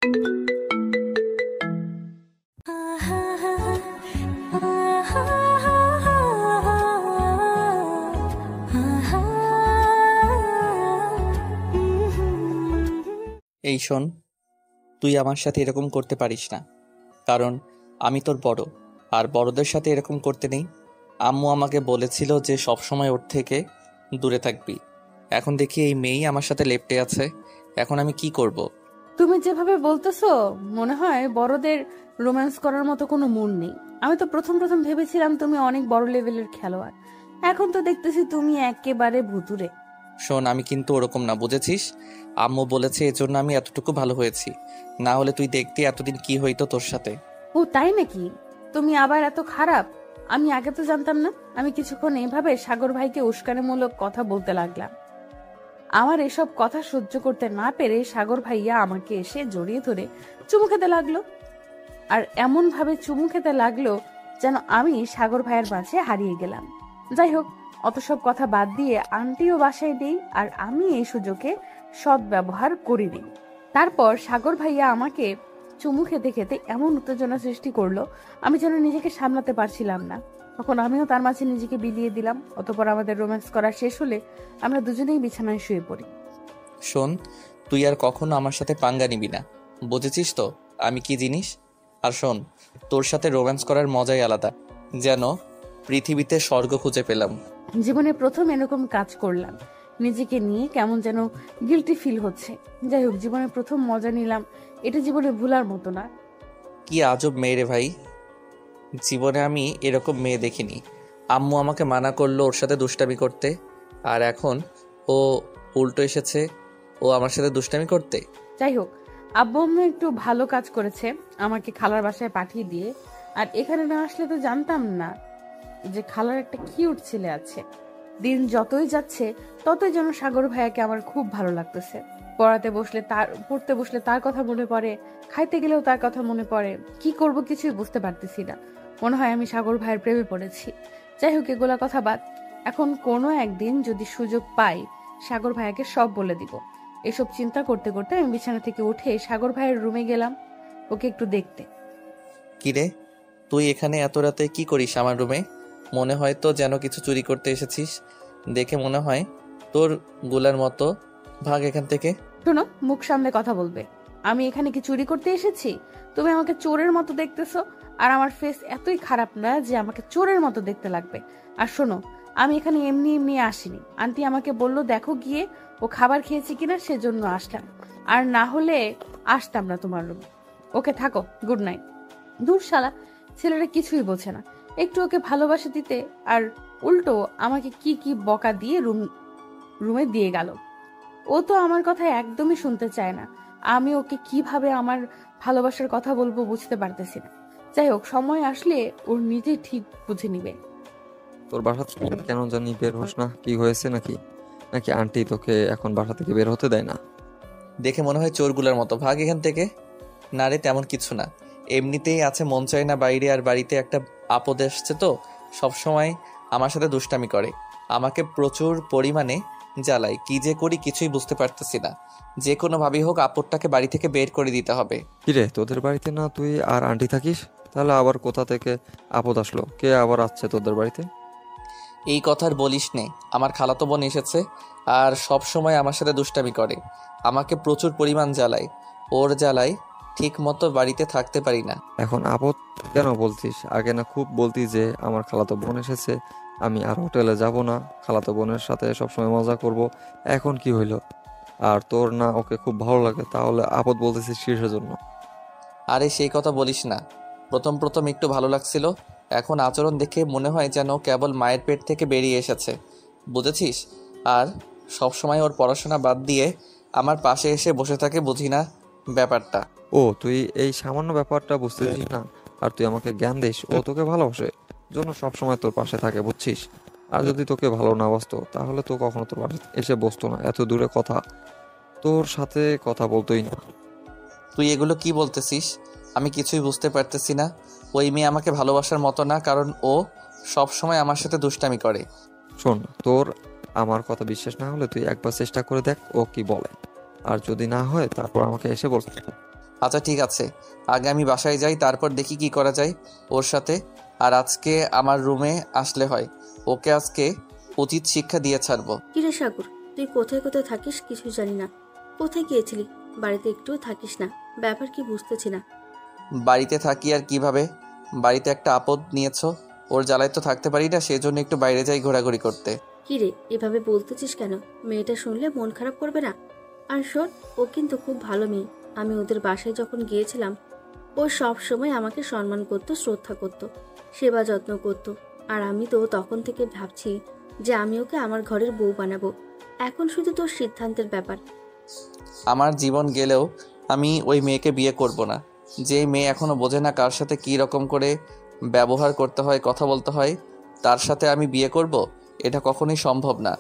এই শোন, তুই আমার সাথে এরকম করতে পারিস না, কারণ আমি তোর বড়, আর বড়দের সাথে এরকম করতে নেই। আম্মু আমাকে বলেছিল যে সব সময় ওর থেকে দূরে থাকবি। এখন দেখি এই মেয়েই আমার সাথে লেপ্টে আছে, এখন আমি কি করব? তুমি যেভাবে বলতেছো মনে হয় বড়দের রোম্যান্স করার মতো কোনো মন নেই। আমি তো প্রথম প্রথম ভেবেছিলাম তুমি অনেক বড় লেভেলের খেলোয়াড়, এখন তো দেখতেছি তুমি একেবারে ভুতুরে। শোন, আমি কিন্তু ওরকম না, বুঝেছিস? আম্মু বলেছে এজন্য আমি এতটুকু ভালো হয়েছি, না হলে তুই দেখতি এতদিন কি হইতো তোর সাথে। ও তাই নাকি? তুমি আবার এত খারাপ? আমি আগে তো জানতাম না। আমি কিছুক্ষণ এইভাবে সাগর ভাইকে উস্কানিমূলক কথা বলতে লাগলাম। আমার এসব কথা সহ্য করতে না পেরে সাগর ভাইয়া আমাকে এসে জড়িয়ে ধরে চুমু খেতে লাগলো, আর এমন ভাবে চুমু খেতে লাগলো যেন আমি সাগর ভাইয়ের মাঝে হারিয়ে গেলাম। যাই হোক, অত সব কথা বাদ দিয়ে আন্টিও বাসায় দেই, আর আমি এই সুযোগে সৎ ব্যবহার করি দিই। তারপর সাগর ভাইয়া আমাকে চুমু খেতে খেতে এমন উত্তেজনা সৃষ্টি করলো, আমি যেন নিজেকে সামলাতে পারছিলাম না। তখন আমিও তার মাঝে নিজেকে বিলিয়ে দিলাম। অতঃপর আমাদের রোম্যান্স করা শেষ হলে আমরা দুজনেই বিছানায় শুয়ে পড়ি। শোন, তুই আর কখনো আমার সাথে পাঙ্গা নিবি না, বুঝেছিস তো আমি কি জিনিস? আর শোন, তোর সাথে রোম্যান্স করার মজাই আলাদা, যেন পৃথিবীতে স্বর্গ খুঁজে পেলাম। জীবনে প্রথম এরকম কাজ করলাম, নিজেকে নিয়ে কেমন যেন গিল্টি ফিল হচ্ছে। যাই হোক, জীবনে প্রথম মজা নিলাম, এটা জীবনে ভুলার মতো না। কি আজব মেয়ে রে ভাই, জীবনে আমি এরকম মেয়ে দেখিনি। আম্মু আমাকে মানা করলো ওর সাথে দুষ্টামি করতে, আর এখন ও উল্টো এসেছে ও আমার সাথে দুষ্টামি করতে। যাই হোক, আব্বু আম্মু একটু ভালো কাজ করেছে আমাকে খালার বাসায় পাঠিয়ে দিয়ে। আর এখানে না আসলে তো জানতাম না যে খালার একটা কিউট ছেলে আছে। দিন যতই যাচ্ছে ততই যেন সাগর ভাইয়াকে আমার খুব ভালো লাগতেছে। পড়তে বসলে তার কথা মনে পড়ে, খাইতে গেলেও তার কথা মনে পড়ে। কি করব কিছুই বুঝতে পারতেছি না। মনে হয় আমি সাগর ভাইয়ের প্রেমে পড়েছি। যাই হোক, এগুলা কথা বাদ। এখন কোনো একদিন যদি সুযোগ পাই, সাগর ভাইয়াকে সব বলে দিব। এসব চিন্তা করতে করতে আমি বিছানা থেকে উঠে সাগর ভাইয়ের রুমে গেলাম ওকে একটু দেখতে। কিরে, তুই এখানে এত রাতে কি করিস আমার রুমে? মনে হয় তো যেন কিছু চুরি করতে এসেছিস, দেখে মনে হয় তোর গুলার মতো। ভাগ এখান থেকে। শোনো, মুখ সামনে কথা বলবে। আমি এখানে কি চুরি করতে এসেছি? তুমি আমাকে চোরের মতো দেখতেছো, আর আমার ফেস এতই খারাপ না যে আমাকে চোরের মতো দেখতে লাগবে। আর শোনো, আমি এখানে এমনি এমনি আসিনি। আন্টি আমাকে বললো দেখো গিয়ে ও খাবার খেয়েছে কিনা, সেজন্য আসলাম। আর না হলে আসতাম না তোমার রুমে। ওকে, থাকো, গুড নাইট। দূর শালা, ছেলেরা কিছুই বোঝে না। একটু ওকে ভালোবাসা দিতে আর উল্টো আমাকে কি কি বকা দিয়ে রুমে দিয়ে গেল। ও তো আমার কথা একদমই শুনতে চায় না। আমি ওকে কিভাবে আমার ভালোবাসার কথা বলবো বুঝতে পারতেছি না। যাই হোক, সময় আসলে ওর নিজেই ঠিক বুঝে নিবে। তোর বাসা থেকে কেন জানি বের হোস না, কি হয়েছে নাকি? নাকি আন্টি তোকে এখন বাসা থেকে বের হতে দেয় না? দেখে মনে হয় চোরগুলার মতো, ভাগ এখান থেকে। না রে, তেমন কিছু না, এমনিতেই আছে, মন চায় না বাইরে। আর বাড়িতে একটা আপদ এসছে তো সব সময় আমার সাথে দুষ্টামি করে, আমাকে প্রচুর পরিমাণে জ্বালায়। কি যে করি কিছুই বুঝতে পারতেছি না। যে কোনো ভাবেই হোক আপদটাকে বাড়ি থেকে বের করে দিতে হবে। কিরে, তোদের বাড়িতে না তুই আর আন্টি থাকিস? তাহলে আবার কোথা থেকে আপদ আসলো? কে আবার আসছে তোদের বাড়িতে? এই কথার বলিস নে, আমার খালাতো বোন এসেছে আর সব সময় আমার সাথে দুষ্টামি করে, আমাকে প্রচুর পরিমাণ জ্বালায়। ওর জ্বালায় ঠিক মতো বাড়িতে থাকতে পারি না। এখন আপদ কেন বলছিস? আগে না খুব বলতি যে আমার খালাতো বোন এসেছে, আমি আর হোটেলে যাব না, খালাতো বোনের সাথে সবসময় মজা করব। এখন কি হইলো? আর তোর না ওকে খুব ভালো লাগে, তাহলে আপদ বলতেছিস কিসের জন্য? আরে সেই কথা বলিস না, প্রথম প্রথম একটু ভালো লাগছিল, এখন আচরণ দেখে মনে হয় যেন কেবল মায়ের পেট থেকে বেরিয়ে এসেছে, বুঝেছিস? আর সব সময় ওর পড়াশোনা বাদ দিয়ে আমার পাশে এসে বসে থাকে, বুঝি না ব্যাপারটা। ও, তুই এই সামান্য ব্যাপারটা বুঝতেছিস না, আর তুই আমাকে জ্ঞান দিস? ও তোকে ভালোবাসে জন্য সবসময় তোর পাশে থাকে, বুঝছিস? আর যদি তোকে ভালো না বাসতো তাহলে তো কখনো তোর পাশে এসে বসতো না, এত দূরে কথা তোর সাথে কথা বলতোই না। তুই এগুলো কি বলতেছিস? আমি কিছুই বুঝতে পারতেছি না। ওই মেয়ে আমাকে ভালোবাসার মতো না, কারণ ও সব সময় আমার সাথে দুষ্টামি করে। শোন, তোর আমার কথা বিশ্বাস না হলে তুই একবার চেষ্টা করে দেখ ও কি বলে, আর যদি না হয় তারপর আমাকে এসে বল। আচ্ছা ঠিক আছে, আগে আমি বাসায় যাই, তারপর দেখি কি করা যায় ওর সাথে। আর আজকে আমার রুমে আসলে হয়, ওকে আজকে উচিত শিক্ষা দিয়ে ছাড়বো। কিরে সাগর, তুই কোথায় কোথায় থাকিস কিছু জানি না। কোথায় গিয়েছিলি? বাড়িতে একটুও থাকিস না, ব্যাপার কি বুঝতেছি না। বাড়িতে থাকি আর কিভাবে? বাড়িতে একটা আপদ নিয়েছো, ওর জ্বালায় তো থাকতে পারি না, সেজন্য একটু বাইরে যাই ঘোরাঘুরি করতে। কিরে এভাবে বলতেছিস কেন? মেয়েটা শুনলে মন খারাপ করবে না? আর শোন, ও কিন্তু খুব ভালো মেয়ে। আমি ওদের বাসায় যখন গিয়েছিলাম, ও সব সময় আমাকে সম্মান করত, শ্রদ্ধা করত, সেবা যত্ন করত। আর আমি তো তখন থেকে ভাবছি যে আমি ওকে আমার ঘরের বউ বানাবো। এখন শুধু তোর সিদ্ধান্তের ব্যাপার। আমার জীবন গেলেও আমি ওই মেয়েকে বিয়ে করব না। যে মেয়ে এখনো বোঝে না কার সাথে কি রকম করে ব্যবহার করতে হয়, কথা বলতে হয়, তার সাথে আমি বিয়ে করব, এটা কখনোই সম্ভব না।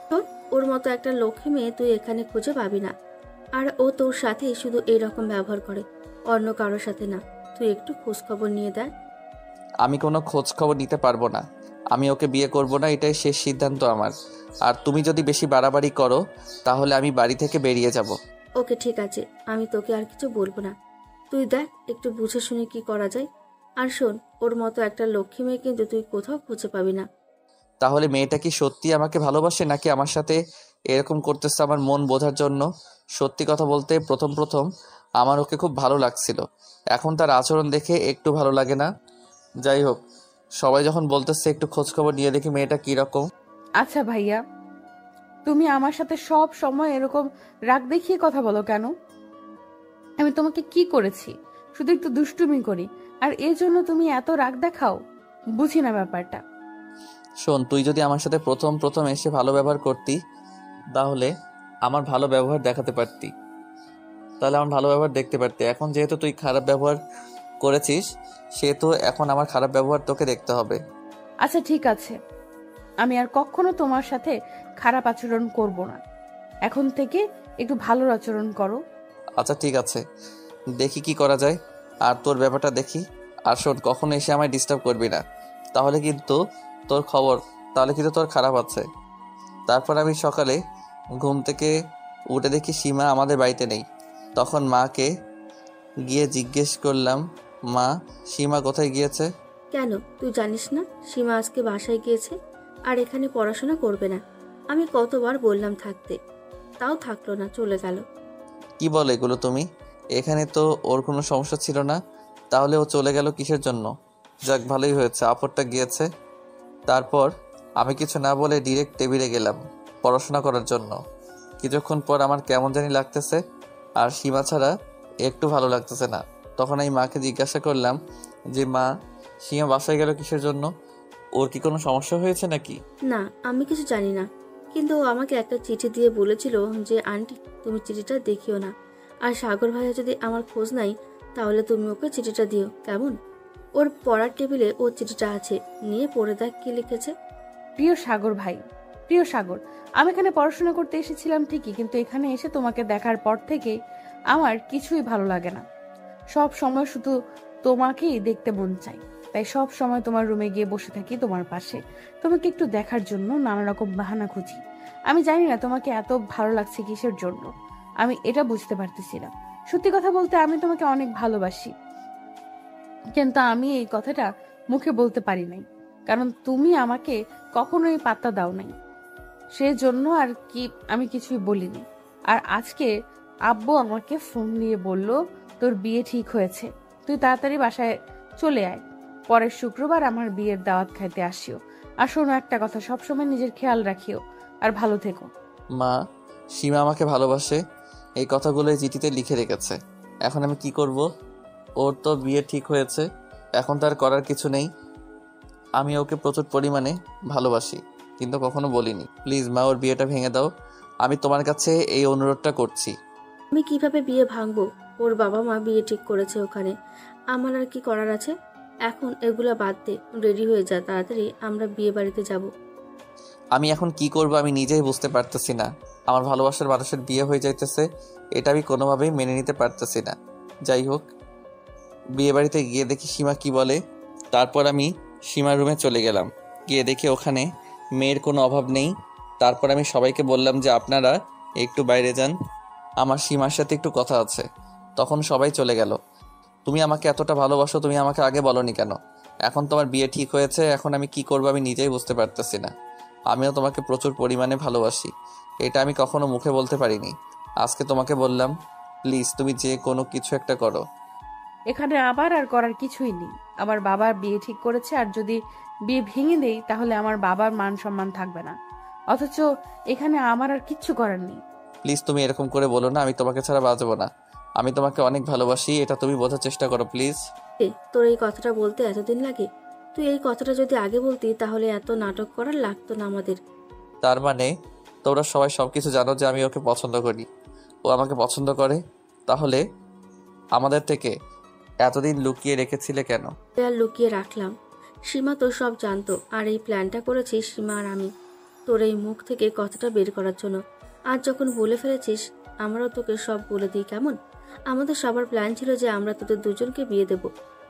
শোন, ওর মতো একটা লক্ষ্মী মেয়ে তুই এখানে খুঁজে পাবি না। আর ও তোর সাথে শুধু এইরকম ব্যবহার করে, অন্য কারোর সাথে না। তুই একটু খোঁজ খবর নিয়ে দেখ। আমি কোনো খোঁজ খবর নিতে পারবো না। আমি ওকে বিয়ে করব না, এটাই শেষ সিদ্ধান্ত আমার। আর তুমি যদি বেশি বাড়াবাড়ি করো তাহলে আমি বাড়ি থেকে বেরিয়ে যাব। ওকে ঠিক আছে, আমি তোকে আর কিছু বলবো না। তুই দেখ একটু বুঝে শুনে কি করা যায়। আর শোন, ওর মতো একটা লক্ষ্মী মেয়ে কিন্তু তুই কোথাও খুঁজে পাবি না। তাহলে মেয়েটা কি সত্যি আমাকে ভালোবাসে, নাকি আমার সাথে এরকম করতেছে আমার মন বোঝার জন্য? সত্যি কথা বলতে প্রথম প্রথম আমার ওকে খুব ভালো লাগছিল, এখন তার আচরণ দেখে একটু ভালো লাগে না। যাই হোক, সবাই যখন বলতেছে একটু খোঁজখবর নিয়ে দেখি মেয়েটা কীরকম। আচ্ছা ভাইয়া, তুমি আমার সাথে সব সময় এরকম রাগ দেখিয়ে কথা বলো কেন? আমি তোমাকে কি করেছি? শুধু একটু দুষ্টুমি করি আর এর জন্য তুমি এত রাগ দেখাও? বুঝি না ব্যাপারটা। শোন, তুই যদি আমার সাথে প্রথম প্রথম এসে ভালো ব্যবহার করতি তাহলে আমার ভালো ব্যবহার দেখাতে পারতি, তাহলে আমার ভালো ব্যবহার দেখতে পারতি। এখন যেহেতু তুই খারাপ ব্যবহার করেছিস, সেহেতু এখন আমার খারাপ ব্যবহার তোকে দেখতে হবে। আচ্ছা ঠিক আছে, আমি আর কখনো তোমার সাথে খারাপ আচরণ করব না। এখন থেকে একটু ভালো আচরণ করো। আচ্ছা ঠিক আছে, দেখি কি করা যায়। আর তোর ব্যাপারটা দেখি। আর শোন, কখনো এসে আমায় ডিস্টার্ব করবি না, তাহলে কিন্তু তোর খারাপ আছে। তারপর আমি সকালে ঘুম থেকে উঠে দেখি সীমা আমাদের বাড়িতে নেই। তখন মাকে গিয়ে জিজ্ঞেস করলাম, মা, সীমা কোথায় গিয়েছে? কেন, তুই জানিস না সীমা আজকে বাসায় গিয়েছে আর এখানে পড়াশোনা করবে না? আমি কতবার বললাম থাকতে, তাও থাকলো না, চলে গেল। কি বলে এগুলো তুমি? এখানে তো ওর কোনো সমস্যা ছিল না, তাহলে ও চলে গেল কিসের জন্য? যাক, ভালোই হয়েছে, আপদটা গিয়েছে। তারপর আমি কিছু না বলে ডিরেক্ট টেবিলে গেলাম পড়াশোনা করার জন্য। কিছুক্ষণ পর আমার কেমন জানি লাগতেছে, আর সীমা ছাড়া একটু ভালো লাগতেছে না। তখন আমি মাকে জিজ্ঞাসা করলাম যে, মা, সীমা বাসায় গেল কিসের জন্য? ওর কি কোনো সমস্যা হয়েছে নাকি? না, আমি কিছু জানি না, কিন্তু ও আমাকে একটা চিঠি দিয়ে বলেছিল যে আন্টি, তুমি চিঠিটা দেখিও না। আর সাগর ভাইয়া যদি আমার খোঁজ নাই তাহলে তুমি ওকে চিঠিটা দিও, কেমন? ওর পড়ার টেবিলে ও চিঠিটা আছে, নিয়ে পড়ে দেখ কি লিখেছে। প্রিয় সাগর ভাই, প্রিয় সাগর, আমি এখানে পড়াশোনা করতে এসেছিলাম ঠিকই, কিন্তু এখানে এসে তোমাকে দেখার পর থেকে আমার কিছুই ভালো লাগে না। সব সময় শুধু তোমাকেই দেখতে মন চাই, তাই সব সময় তোমার রুমে গিয়ে বসে থাকি তোমার পাশে, তোমাকে একটু দেখার জন্য নানা রকম বাহানা খুঁজি। আমি জানি না তোমাকে এত ভালো লাগছে কিসের জন্য, আমি এটা বুঝতে পারতেছি না। সত্যি কথা বলতে আমি তোমাকে অনেক ভালোবাসি, কিন্তু আমি এই কথাটা মুখে বলতে পারি নাই, কারণ তুমি আমাকে কখনোই পাত্তা দাও নাই। সেজন্য আর কি আমি কিছুই বলিনি। আর আজকে আব্বু আমাকে ফোন দিয়ে বলল তোর বিয়ে ঠিক হয়েছে, তুই তাড়াতাড়ি বাসায় চলে আয়, পরের শুক্রবার আমার বিয়ের দাওয়াত খাইতে আসিও। আর শোনো একটা কথা, সবসময় নিজের খেয়াল রাখিও আর ভালো থেকো। মা, সীমা আমাকে ভালোবাসে, এই কথাগুলো এই চিঠিতে লিখে রেখেছে। এখন আমি কি করব? ওর তো বিয়ে ঠিক হয়েছে, এখন তার করার কিছু নেই। আমি ওকে প্রচুর পরিমাণে ভালোবাসি, কিন্তু কখনো বলিনি। প্লিজ মা, ওর বিয়েটা ভেঙে দাও, আমি তোমার কাছে এই অনুরোধটা করছি। আমি কিভাবে বিয়ে ভাঙবো? ওর বাবা মা বিয়ে ঠিক করেছে ওখানে, আমার আর কি করার আছে? এখন এগুলা বাদ দে, রেডি হয়ে যা তাড়াতাড়ি, আমরা বিয়ে বাড়িতে যাব। আমি এখন কি করব আমি নিজেই বুঝতে পারতেছি না। আমার ভালোবাসার মানুষের বিয়ে হয়ে যাইতেছে, এটা আমি কোনোভাবেই মেনে নিতে পারতেছি না। যাই হোক, বিয়ে বাড়িতে গিয়ে দেখি সীমা কি বলে। তারপর আমি সীমার রুমে চলে গেলাম, গিয়ে দেখি ওখানে মেয়ের কোনো অভাব নেই। তারপর আমি সবাইকে বললাম যে আপনারা একটু বাইরে যান, আমার সীমার সাথে একটু কথা আছে। তখন সবাই চলে গেল। তুমি আমাকে এতটা ভালোবাসো, তুমি আমাকে আগে বলনি কেন? এখন তোমার বিয়ে ঠিক হয়েছে, এখন আমি কি করবো আমি নিজেই বুঝতে পারতেছি না। আমিও তোমাকে প্রচুর পরিমাণে ভালোবাসি, এটা আমি কখনো মুখে বলতে পারিনি। আজকে তোমাকে বললাম, প্লিজ তুমি যে কোনো কিছু একটা করো। এখানে আবার আর করার কিছুই নেই। আমার বাবার বিয়ে ঠিক করেছে, আর যদি বিয়ে ভেঙে দেই তাহলে আমার বাবার মান সম্মান থাকবে না। অথচ এখানে আমার আর কিচ্ছু করার নেই। প্লিজ তুমি এরকম করে বলো না, আমি তোমাকে ছাড়া বাঁচবো না। আমি তোমাকে অনেক ভালোবাসি, এটা তুমি বোঝার চেষ্টা করো প্লিজ। তোর এই কথাটা বলতে এতদিন লাগে? তুই এই কথাটা যদি আগে বলতি তাহলে এত নাটক করার লাগতো না আমাদের। তার মানে তোমরা সবাই সবকিছু জানো যে আমি ওকে পছন্দ করি, ও আমাকে পছন্দ করে। তাহলে আমাদের থেকে এতদিন লুকিয়ে রেখেছিলে কেন? আর লুকিয়ে রাখলাম? সীমা তো সব জানতো, আর এই প্ল্যানটা করেছি সীমা আর আমি, তোর এই মুখ থেকে কথাটা বের করার জন্য। আজ যখন বলে ফেলেছিস, আমরাও তোকে সব বলে দিই কেমন? আমাদের সবার প্ল্যান ছিল যে আমরা তোদের দুজনকে বিয়ে দেব,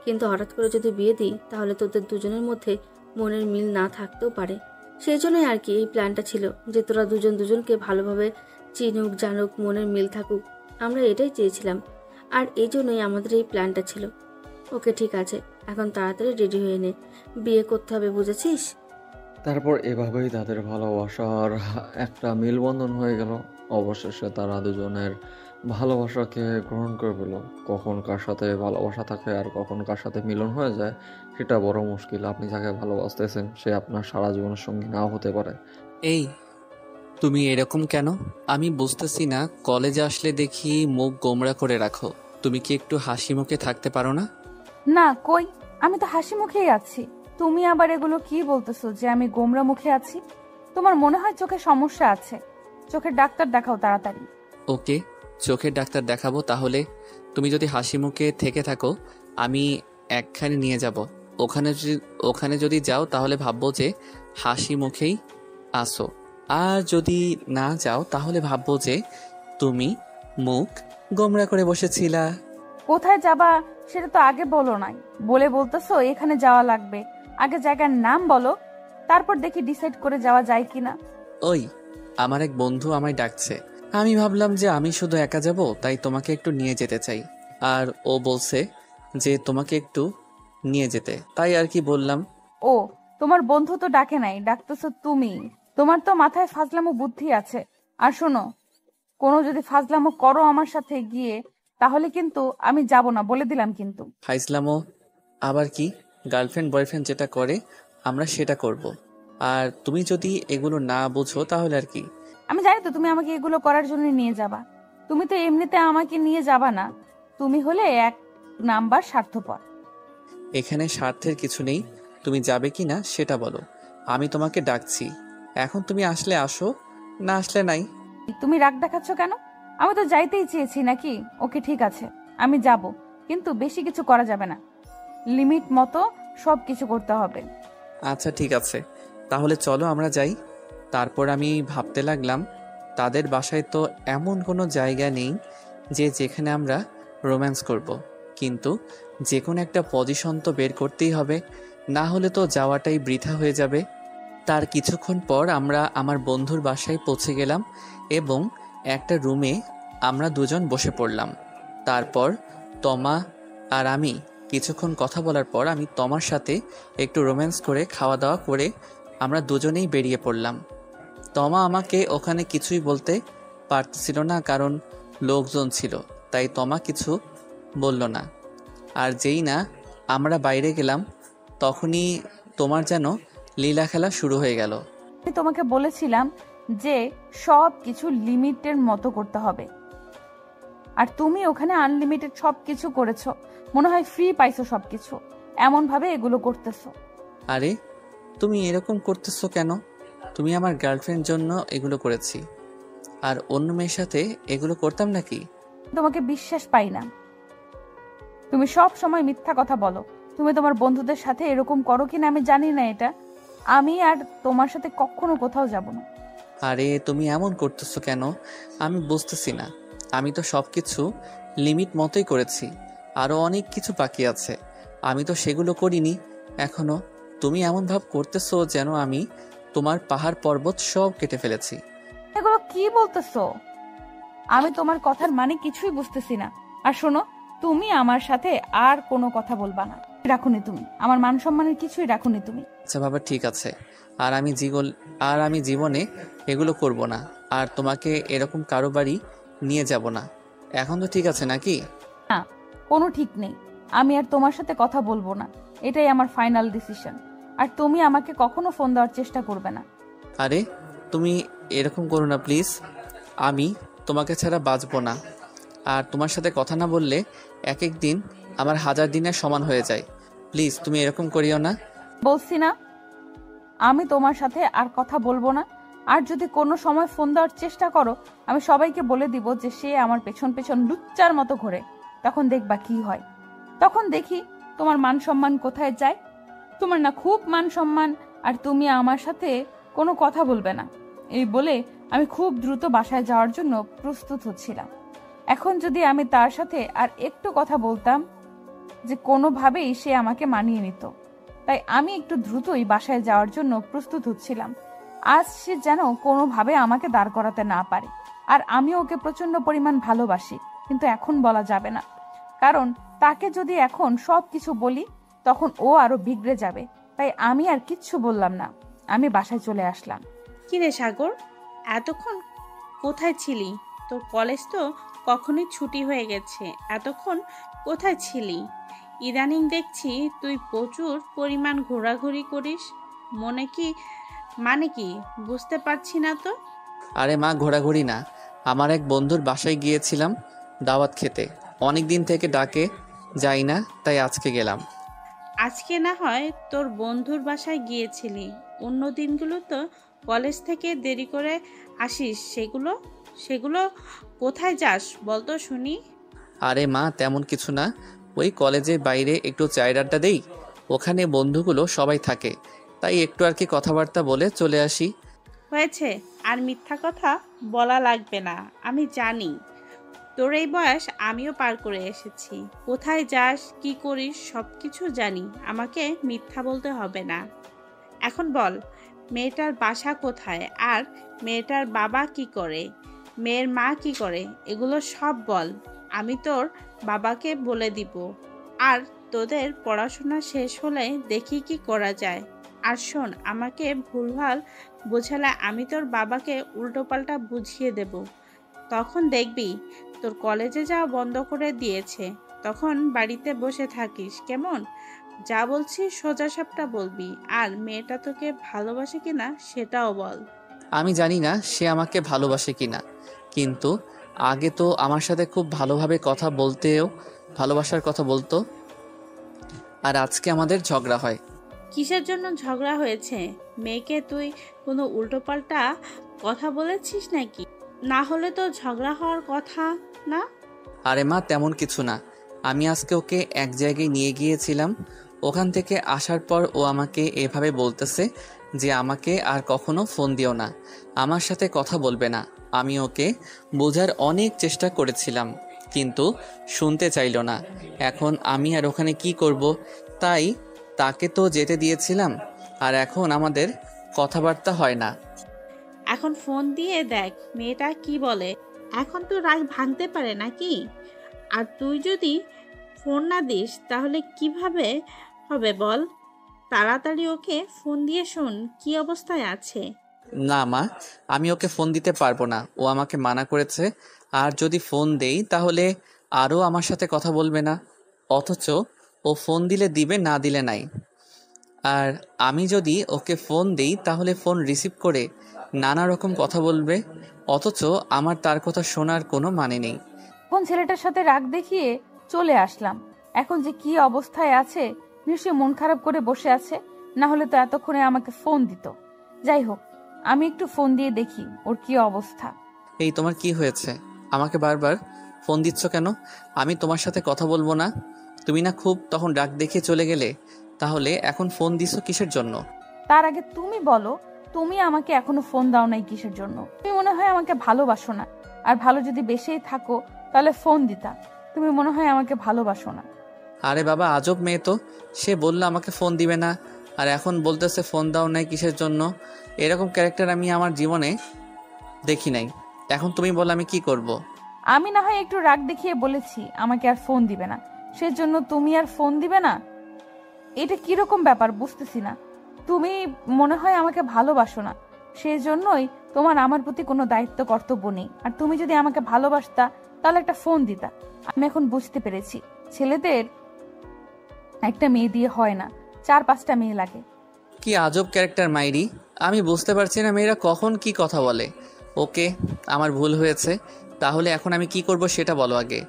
কিন্তু হঠাৎ করে যদি বিয়ে দিই তাহলে তোদের দুজনের মধ্যে মনের মিল না থাকতেও পারে। সেই জন্যই আর কি এই প্ল্যানটা ছিল, যে তোরা দুজন দুজনকে ভালোভাবে চিনুক জানুক, মনের মিল থাকুক। আমরা এটাই চেয়েছিলাম, আর এই জন্যই আমাদের এই প্ল্যানটা ছিল। ওকে ঠিক আছে, এখন তাড়াতাড়ি রেডি হয়ে নে, বিয়ে করতে হবে, বুঝেছিস? তারপর এভাবেই তাদের ভালোবাসার একটা মেলবন্ধন হয়ে গেল। অবশেষে তারা দুজনের ভালোবাসাকে গ্রহণ করে পেল। কখন কার সাথে ভালোবাসা থাকে আর কখন কার সাথে মিলন হয়ে যায় সেটা বড় মুশকিল। আপনি যাকে ভালোবাসতেছেন সে আপনার সারা জীবনের সঙ্গী নাও হতে পারে। এই, তুমি এরকম কেন? আমি বুঝতেছি না। কলেজে আসলে দেখি মুখ গোমড়া করে রাখো। তুমি কি একটু হাসি মুখে থাকতে পারো না? না, কই, আমি তো হাসি মুখেই আছি। তুমি আবার এগুলো কি বলতেছো যে আমি গোমরা মুখে আছি? তোমার মনে হয় চোখে সমস্যা আছে? চোখের ডাক্তার দেখাও তাড়াতাড়ি। ওকে, চোখের ডাক্তার দেখাবো। তাহলে তুমি যদি হাসি মুখে থেকে থাকো, আমি একখানে নিয়ে যাব। ওখানে যদি যাও তাহলে ভাববো যে হাসি মুখেই আসো, আর যদি না যাও তাহলে ভাববো যে তুমি মুখ গোমড়া করে বসেছিলা। কোথায় যাবা সেটা তো আগে বলো নাই, বলে বলতেছো এখানে যাওয়া লাগবে। আগে জায়গার নাম বলো, তারপর দেখি ডিসাইড করে যাওয়া যায় কিনা। ওই, আমার এক বন্ধু আমায় ডাকছে। আমি ভাবলাম যে আমি শুধু একা যাব, তাই তোমাকে একটু নিয়ে যেতে চাই। আর ও বলছে যে তোমাকে একটু নিয়ে যেতে, তাই আর কি বললাম। ও, তোমার বন্ধু তো ডাকে নাই, ডাকতেছো তুমি। তোমার তো মাথায় ফাজলামো বুদ্ধি আছে। আর শোনো, কোনো যদি ফাজলামো করো আমার সাথে গিয়ে, তাহলে কিন্তু আমি যাব না, বলে দিলাম কিন্তু। ফাইজলামো আবার কি? গার্লফ্রেন্ড বয়ফ্রেন্ড যেটা করে আমরা সেটা করব। আর তুমি যদি এগুলো না বুঝো তাহলে আর কি। আমি জানি তো তুমি আমাকে এগুলো করার জন্য নিয়ে যাবা। তুমি তো এমনিতে আমাকে নিয়ে যাবা না। তুমি হলে এক নাম্বার স্বার্থপর। এখানে স্বার্থের কিছু নেই। তুমি যাবে কি না সেটা বলো। আমি তোমাকে ডাকছি, এখন তুমি আসলে আসো, না আসলে নাই। তুমি রাগ দেখাচ্ছ কেন? আমি তো যাইতেই চেয়েছি নাকি? ওকে ঠিক আছে, আমি যাব, কিন্তু বেশি কিছু করা যাবে না। লিমিট মতো সব কিছু করতে হবে। আচ্ছা ঠিক আছে, তাহলে চলো আমরা যাই। তারপর আমি ভাবতে লাগলাম, তাদের বাসায় তো এমন কোনো জায়গা নেই যে যেখানে আমরা রোম্যান্স করব। কিন্তু যে কোনো একটা পজিশন তো বের করতেই হবে, না হলে তো যাওয়াটাই বৃথা হয়ে যাবে। তার কিছুক্ষণ পর আমরা আমার বন্ধুর বাসায় পৌঁছে গেলাম এবং একটা রুমে আমরা দুজন বসে পড়লাম। তারপর তমা আর আমি কিছুক্ষণ কথা বলার পর আমি তমার সাথে একটু রোম্যান্স করে খাওয়া দাওয়া করে আমরা দুজনেই বেরিয়ে পড়লাম। তমা আমাকে ওখানে কিছুই বলতে পারছিল না, কারণ লোকজন ছিল, তাই তমা কিছু বলল না। আর যেই না আমরা বাইরে গেলাম তখনই তোমার যেন লীলা খেলা শুরু হয়ে গেল। আমি তোমাকে বলেছিলাম যে সব কিছু লিমিটের মতো করতে হবে, আর তুমি ওখানে আনলিমিটেড সব কিছু করেছো। মনে হয় ফ্রি পাইছো সবকিছু, এমন ভাবে এগুলো করতেছো। আরে তুমি এরকম করতেছো কেন? তুমি আমার গার্লফ্রেন্ড জন্য এগুলো করেছি, আর অন্য মেয়ের সাথে এগুলো করতাম নাকি? তোমাকে বিশ্বাস পাই না। তুমি সব সময় মিথ্যা কথা বলো। তুমি তোমার বন্ধুদের সাথে এরকম করো কিনা আমি জানি না, এটা আমি আর তোমার সাথে কখনো কোথাও যাব না। আরে তুমি এমন করতেছো কেন? আমি বুঝতেছি না। আমি তো সব কিছু লিমিট মতোই করেছি, আরও অনেক কিছু বাকি আছে, আমি তো সেগুলো করিনি এখনো। তুমি এমন ভাব করতেছো যেন আমি তোমার পাহাড় পর্বত সব কেটে ফেলেছি। এগুলো কি বলতেছো? আমি তোমার কথার মানে কিছুই বুঝতেছি না। আর শোনো, তুমি আমার সাথে আর কোনো কথা বলবা না। রাখুনি তুমি আমার মান সম্মানের কিছুই রাখুনি তুমি। আচ্ছা বাবা ঠিক আছে, আর আমি জীবনে এগুলো করব না, আর তোমাকে এরকম কারো বাড়ি নিয়ে যাব না। এখন তো ঠিক আছে নাকি? না, কোনো ঠিক নেই। আমি আর তোমার সাথে কথা বলবো না, এটাই আমার ফাইনাল ডিসিশন। আর তুমি আমাকে কখনো ফোন দেওয়ার চেষ্টা করবে না। আরে তুমি এরকম করো না প্লিজ, আমি তোমাকে ছাড়া বাঁচবো না। আর তোমার সাথে কথা না বললে এক এক দিন আমার 1000 দিনের সমান হয়ে যায়। প্লিজ তুমি এরকম করিও না। বলছি না আমি তোমার সাথে আর কথা বলবো না। আর যদি কোনো সময় ফোন দেওয়ার চেষ্টা করো, আমি সবাইকে বলে দিব যে সে আমার পেছন পেছন লুচ্চার মতো ঘোরে। তখন দেখবা কি হয়। তখন দেখি তোমার মান সম্মান কোথায় যায়। তোমার না খুব মান সম্মান, আর তুমি আমার সাথে কোনো কথা বলবে না। এই বলে আমি খুব দ্রুত বাসায় যাওয়ার জন্য প্রস্তুত হচ্ছিলাম। এখন যদি আমি তার সাথে আর একটু কথা বলতাম, যে কোনোভাবেই সে আমাকে মানিয়ে নিত। তাই আমি একটু দ্রুতই বাসায় যাওয়ার জন্য প্রস্তুত হচ্ছিলাম। আজ সে যেন কোনোভাবে আমাকে দাঁড় করাতে না পারে। আর আমি ওকে প্রচন্ড পরিমাণ ভালোবাসি, কিন্তু এখন বলা যাবে না, কারণ তাকে যদি এখন সব কিছু বলি তখন ও আরো বিগড়ে যাবে। তাই আমি আর কিচ্ছু বললাম না, আমি বাসায় চলে আসলাম। কিরে সাগর, এতক্ষণ কোথায় ছিলি? তোর কলেজ তো কখনই ছুটি হয়ে গেছে, এতক্ষণ কোথায় ছিলি? ইদানিং দেখছি তুই প্রচুর পরিমাণ ঘোরাঘুরি করিস। মানে কি বুঝতে পারছি না তো। আরে মা, ঘোরাঘুরি না, আমার এক বন্ধুর বাসায় গিয়েছিলাম দাওয়াত খেতে। অনেক দিন থেকে ডাকে যাই না, তাই আজকে গেলাম। আজকে না হয় তোর বন্ধুর বাসায় গিয়েছিলি, অন্য দিনগুলো তো কলেজ থেকে দেরি করে আসিস। সেগুলো কোথায় যাস বলতো শুনি। আরে মা, তেমন কিছু না, ওই কলেজের বাইরে একটু চায়ের আড্ডা দেই, ওখানে বন্ধুগুলো সবাই থাকে, তাই একটু আর কি কথাবার্তা বলে চলে আসি। হয়েছে, আর মিথ্যা কথা বলা লাগবে না। আমি জানি তোর এই বয়স আমিও পার করে এসেছি। কোথায় যাস, কি করিস, সব কিছু জানি। আমাকে মিথ্যা বলতে হবে না। এখন বল, মেয়েটার বাসা কোথায়, আর মেয়েটার বাবা কি করে, মেয়ের মা কি করে, এগুলো সব বল। আমি তোর বাবাকে বলে দিব। আর তোদের পড়াশোনা শেষ হলে দেখি কি করা যায়। আর শোন, আমাকে ভুলভাল বোঝালে আমি তোর বাবাকে উল্টোপাল্টা বুঝিয়ে দেব। তখন দেখবি তোর কলেজে যাওয়া বন্ধ করে দিয়েছে। তখন বাড়িতে বসে থাকিস, কেমন? যা বলছি সোজা সাপটা বলবি। আর মেয়েটা তোকে ভালোবাসে কিনা সেটাও বল। আমি জানি না সে আমাকে ভালোবাসে কিনা, কিন্তু আগে তো আমার সাথে খুব ভালোভাবে কথা বলতেও ভালোবাসার কথা বলতো, আর আজকে আমাদের ঝগড়া হয়। কিসের জন্য ঝগড়া হয়েছে? মেয়েকে তুই কোনো উল্টোপাল্টা কথা বলেছিস নাকি? না হলে তো ঝগড়া হওয়ার কথা না। আরে মা, তেমন কিছু না, আমি আজকে ওকে এক জায়গায় নিয়ে গিয়েছিলাম। ওখান থেকে আসার পর ও আমাকে এভাবে বলতেছে যে আমাকে আর কখনো ফোন দিও না, আমার সাথে কথা বলবে না। আমি ওকে বোঝার অনেক চেষ্টা করেছিলাম, কিন্তু শুনতে চাইলো না। এখন আমি আর ওখানে কি করব? তাই তাকে তো যেতে দিয়েছিলাম, আর এখন আমাদের কথাবার্তা হয় না। এখন ফোন দিয়ে দেখ মেয়েটা কি বলে। এখন তো রাগ ভাঙতে পারে নাকি? আর তুই যদি ফোন না দিস তাহলে কিভাবে হবে বল? তাড়াতাড়ি ওকে ফোন দিয়ে শোন কি অবস্থায় আছে। না মা, আমি ওকে ফোন দিতে পারবো না, ও আমাকে মানা করেছে। আর যদি ফোন দেই তাহলে আরও আমার সাথে কথা বলবে না, অথচ ও ফোন দিলে দিবে, না দিলে নাই। আর আমি যদি ওকে ফোন দিই তাহলে ফোন রিসিভ করে নানা রকম কথা বলবে, অথচ আমার তার কথা শোনার কোনো মানে নেই। এখন ছেলেটার সাথে রাগ দেখিয়ে চলে আসলাম। এখন যে কি অবস্থায় আছে, নিশ্চয়ই মন খারাপ করে বসে আছে, না হলে তো এতক্ষণে আমাকে ফোন দিত। যাই হোক, আমি একটু ফোন দিয়ে দেখি ওর কি অবস্থা। এই তোমার কি হয়েছে? আমাকে বারবার ফোন দিচ্ছ কেন? আমি তোমার সাথে কথা বলবো না, তুমি না খুব তখন রাগ দেখিয়ে চলে গেলে, তাহলে এখন ফোন দিছো কিসের জন্য? তার আগে তুমি বলো, তুমি আমাকে এখনো ফোন দাও নাই কিসের জন্য? তুমি মনে হয় আমাকে ভালোবাসো না, আর ভালো যদি বেশিই থাকো তাহলে ফোন দিতা। তুমি মনে হয় আমাকে ভালোবাসো না। আরে বাবা, আজব মেয়ে তো, সে বললো আমাকে ফোন দিবে না, আর এখন বলতেছে ফোন দাও নাই কিসের জন্য। এরকম ক্যারেক্টার আমি আমার জীবনে দেখি নাই। এখন তুমি বলো আমি কি করব? আমি না হয় একটু রাগ দেখিয়ে বলেছি আমাকে আর ফোন দিবে না, সেজন্য তুমি আর ফোন দিবে না? এটা কিরকম ব্যাপার বুঝতেছি না। তুমি মনে হয় আমাকে ভালোবাসো না, সেই জন্যই তোমার আমার প্রতি কোনো দায়িত্ব কর্তব্য নেই। আর তুমি যদি আমাকে ভালোবাসতা তাহলে একটা ফোন দিতা। আমি এখন বুঝতে পেরেছি ছেলেদের একটা মেয়ে দিয়ে হয় না, 4-5টা মেয়ে লাগে। কি আজব ক্যারেক্টার মাইরি। আমি বুঝতে পারছি না মেয়েরা কখন কি কথা বলে। ওকে, আমার ভুল হয়েছে। তাহলে এখন আমি কি করব সেটা বলো আগে।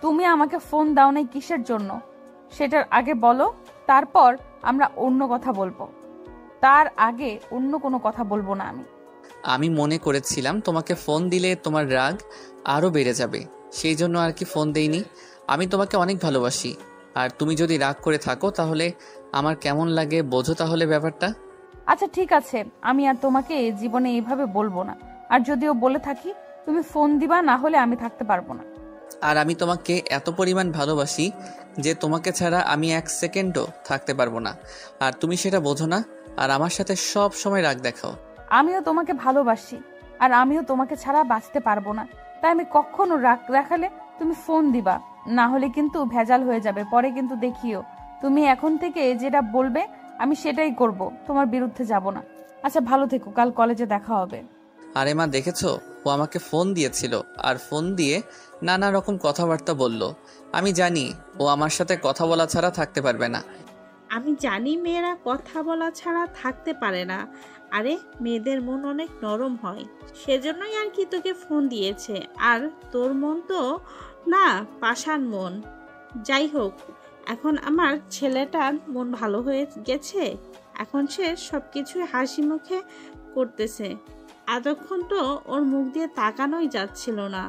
তুমি আমাকে ফোন দাও নাই কিসের জন্য সেটার আগে বলো, তারপর আমরা অন্য কথা বলবো। তার আগে অন্য কোনো কথা বলবো না আমি। আমি মনে করেছিলাম তোমাকে ফোন দিলে তোমার রাগ আরও বেড়ে যাবে, সেই জন্য আর কি ফোন দেইনি। আমি তোমাকে অনেক ভালোবাসি, আর তুমি যদি রাগ করে থাকো তাহলে আমার কেমন লাগে বোঝো তাহলে ব্যাপারটা। আচ্ছা ঠিক আছে, আমি আর তোমাকে জীবনে এইভাবে বলবো না। আর যদিও বলে থাকি তুমি ফোন দিবা, না হলে আমি থাকতে পারবো না। আর আমি তোমাকে এত পরিমাণ ভালোবাসি যে তোমাকে ছাড়া আমি 1 সেকেন্ডও থাকতে পারবো না, আর তুমি সেটা বোঝো না, আর আমার সাথে সব সময় রাগ দেখাও। আমিও তোমাকে ভালোবাসি, আর আমিও তোমাকে ছাড়া বাঁচতে পারবো না। তাই আমি কখনো রাগ দেখালে তুমি ফোন দিবা, না হলে কিন্তু ভেজাল হয়ে যাবে। পরে কিন্তু দেখিও তুমি এখন থেকে যেটা বলবে আমি সেটাই করব, তোমার বিরুদ্ধে যাব না। আচ্ছা ভালো থেকো, কাল কলেজে দেখা হবে। আরে মা, দেখেছো ও আমাকে ফোন দিয়েছিল, আর ফোন দিয়ে নানা রকম কথাবার্তা বলল। আমি জানি ও আমার সাথে কথা বলা ছাড়া থাকতে পারবে না। আমি জানি মেয়েরা কথা বলা ছাড়া থাকতে পারে না। আরে মেয়েদের মন অনেক নরম হয়, সেজন্যই আর কি তোকে ফোন দিয়েছে। আর তোর মন তো না, পাষাণ মন। যাই হোক, এখন আমার ছেলেটার মন ভালো হয়ে গেছে। এখন সে সব কিছুই হাসি মুখে করতেছে। এতক্ষণ তো ওর মুখ দিয়ে তাকানোই যাচ্ছিল না,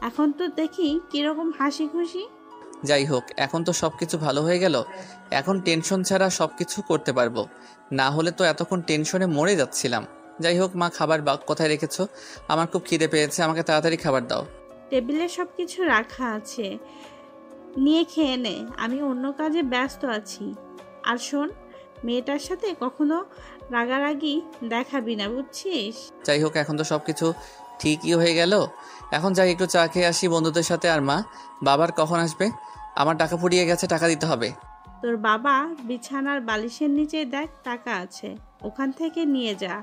এখন তো দেখি কিরকম হাসি খুশি। যাই হোক, এখন তো সব কিছু ভালো হয়ে গেল। এখন টেনশন ছাড়া সব কিছু করতে পারবো, না হলে তো এতক্ষণ টেনশনে মরে যাচ্ছিলাম। যাই হোক মা, খাবার কোথায় রেখেছো? আমার খুব খিদে পেয়েছে, আমাকে তাড়াতাড়ি খাবার দাও। টেবিলে সব কিছু রাখা আছে, নিয়ে খেয়ে নে, আমি অন্য কাজে ব্যস্ত আছি। আর শোন, মেয়েটার সাথে কখনো রাগারাগি দেখাবি না, বুঝছিস? যাই হোক, এখন তো সব কিছু ঠিকই হয়ে গেল। এখন যাই একটু চা খেয়ে আসি বন্ধুদের সাথে। আর মা, বাবার কখন আসবে? আমার টাকা ফুরিয়ে গেছে, টাকা দিতে হবে। তোর বাবা বিছানার বালিশের নিচে দেখ টাকা আছে, ওখান থেকে নিয়ে যা।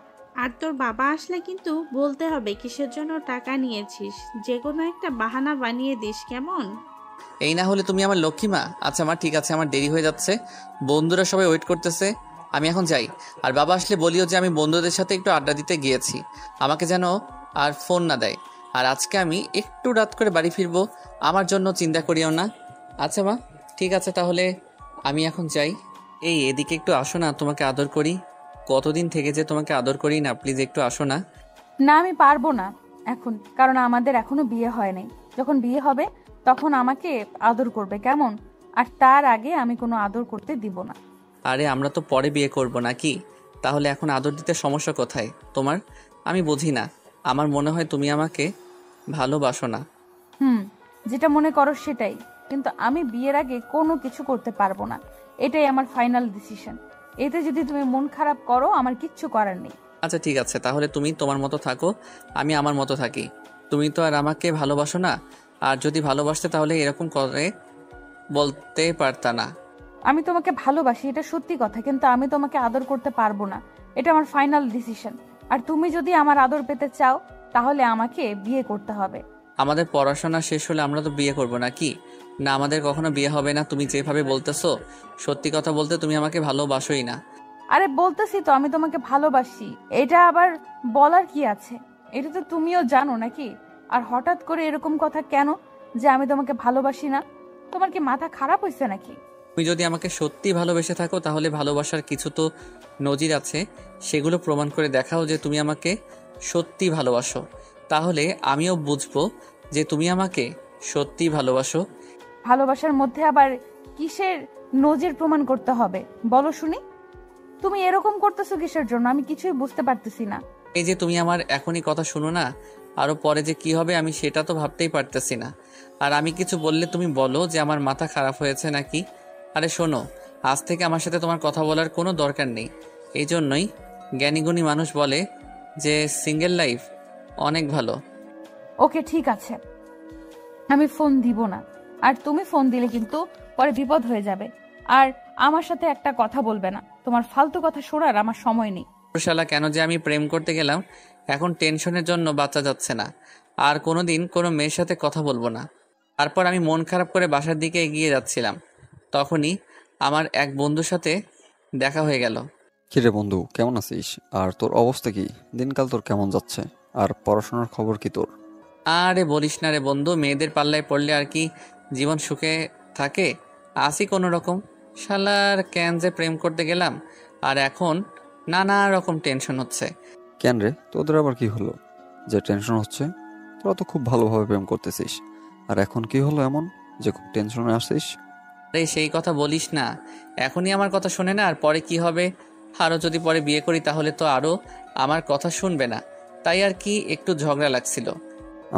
আর তোর বাবা আসলে কিন্তু বলতে হবে কিসের জন্য টাকা নিয়েছিস, যে কোনো একটা বাহানা বানিয়ে দিস, কেমন? এই না হলে তুমি আমার লক্ষ্মী মা। আচ্ছা মা, ঠিক আছে, আমার দেরি হয়ে যাচ্ছে, বন্ধুরা সবাই ওয়েট করতেছে, আমি এখন যাই। আর বাবা আসলে বলিও যে আমি বন্ধুদের সাথে একটু আড্ডা দিতে গিয়েছি, আমাকে যেন আর ফোন না দেয়। আর আজকে আমি একটু রাত করে বাড়ি ফিরবো, আমার জন্য চিন্তা করিও না। আচ্ছা মা, ঠিক আছে, তাহলে আমি এখন যাই। এই এদিকে একটু আসো না, তোমাকে আদর করি। কতদিন থেকে যে তোমাকে আদর করি না, প্লিজ একটু আসো না। না আমি পারবো না এখন, কারণ আমাদের এখনো বিয়ে হয় নাই। যখন বিয়ে হবে তখন আমাকে আদর করবে, কেমন? আর তার আগে আমি কোনো আদর করতে দিব না। আরে আমরা তো পরে বিয়ে করব নাকি? তাহলে এখন আদর দিতে সমস্যা কোথায় তোমার? আমি বুঝি না। আমার মনে হয় তুমি আমাকে ভালোবাসো না। যেটা মনে করো সেটাই, কিন্তু আমি বিয়ের আগে কোনো কিছু করতে পারবো না, এটাই আমার ফাইনাল ডিসিশন। এতে যদি তুমি মন খারাপ করো আমার কিচ্ছু করার নেই। আচ্ছা ঠিক আছে, তাহলে তুমি তোমার মতো থাকো, আমি আমার মতো থাকি। তুমি তো আর আমাকে ভালোবাসো না, আর যদি ভালোবাসতে তাহলে এরকম করে বলতে পারতা না। আমি তোমাকে ভালোবাসি, এটা সত্যি কথা, কিন্তু আমি তোমাকে আদর করতে পারবো না, এটা আমার ফাইনাল ডিসিশন। আর তুমি যদি আমার আদর পেতে চাও তাহলে আমাকে বিয়ে করতে হবে। আমাদের পড়াশোনা শেষ হলে আমরা তো বিয়ে করব নাকি? না, আমাদের কখনো বিয়ে হবে না। তুমি যেভাবে বলতেছো, সত্যি কথা বলতে তুমি আমাকে ভালোবাসোই না। আরে বলতেছি তো আমি তোমাকে ভালোবাসি, এটা আবার বলার কি আছে? এটা তো তুমিও জানো নাকি? আর হঠাৎ করে এরকম কথা কেন যে আমি তোমাকে ভালোবাসি না? তোমার কি মাথা খারাপ হয়েছে নাকি? তুমি যদি আমাকে সত্যি ভালোবেসে থাকো তাহলে ভালোবাসার কিছু তো নজির আছে, সেগুলো প্রমাণ করে দেখাও যে তুমি আমাকে সত্যি ভালোবাসো। তাহলে আমিও বুঝবো যে তুমি আমাকে সত্যি ভালোবাসো। ভালোবাসার মধ্যে আবার কিসের নজির প্রমাণ করতে হবে বলো শুনি? তুমি এরকম করতেছো কিসের জন্য আমি কিছুই বুঝতে পারতেছি না। এই যে তুমি আমার এখনই কথা শুনো না, আরো পরে যে কি হবে আমি সেটা তো ভাবতেই পারতেছি না। আর আমি কিছু বললে তুমি বলো যে আমার মাথা খারাপ হয়েছে নাকি। আরে শোনো, আজ থেকে আমার সাথে তোমার কথা বলার কোনো দরকার নেই। এই জন্যই জ্ঞানীগুণী মানুষ বলে যে সিঙ্গেল লাইফ অনেক ভালো। ওকে ঠিক আছে, আমি ফোন দিব না। আর তুমি ফোন দিলে কিন্তু পরে বিপদ হয়ে যাবে। আর আমার সাথে একটা কথা বলবে না। তোমার ফালতু কথা শোনার আমার সময় নেই। শালা কেন যে আমি প্রেম করতে গেলাম, এখন টেনশনের জন্য বাচ্চা যাচ্ছে না। আর কোনোদিন কোনো মেয়ের সাথে কথা বলবো না। তারপর আমি মন খারাপ করে বাসার দিকে এগিয়ে যাচ্ছিলাম, তখনই আমার এক বন্ধুর সাথে দেখা হয়ে গেল। কিরে বন্ধু, কেমন আছিস? আর তোর অবস্থা কি? দিনকাল তোর কেমন যাচ্ছে? আর পড়াশোনার খবর কি তোর? আরে বলিস না রে বন্ধু, মেয়েদের পাল্লায় পড়লে আর কি জীবন সুখে থাকে? আসি কোনো রকম। শালার কেন যে প্রেম করতে গেলাম, আর এখন নানা রকম টেনশন হচ্ছে। কেন রে, তোদের আবার কি হলো যে টেনশন হচ্ছে? তোরা তো খুব ভালোভাবে প্রেম করতেছিস, আর এখন কি হলো এমন যে খুব টেনশনে আসছিস? আরে সেই কথা বলিস না, এখনই আমার কথা শোনে না, আর পরে কি হবে? আরও যদি পরে বিয়ে করি তাহলে তো আরও আমার কথা শুনবে না, তাই আর কি একটু ঝগড়া লাগছিল।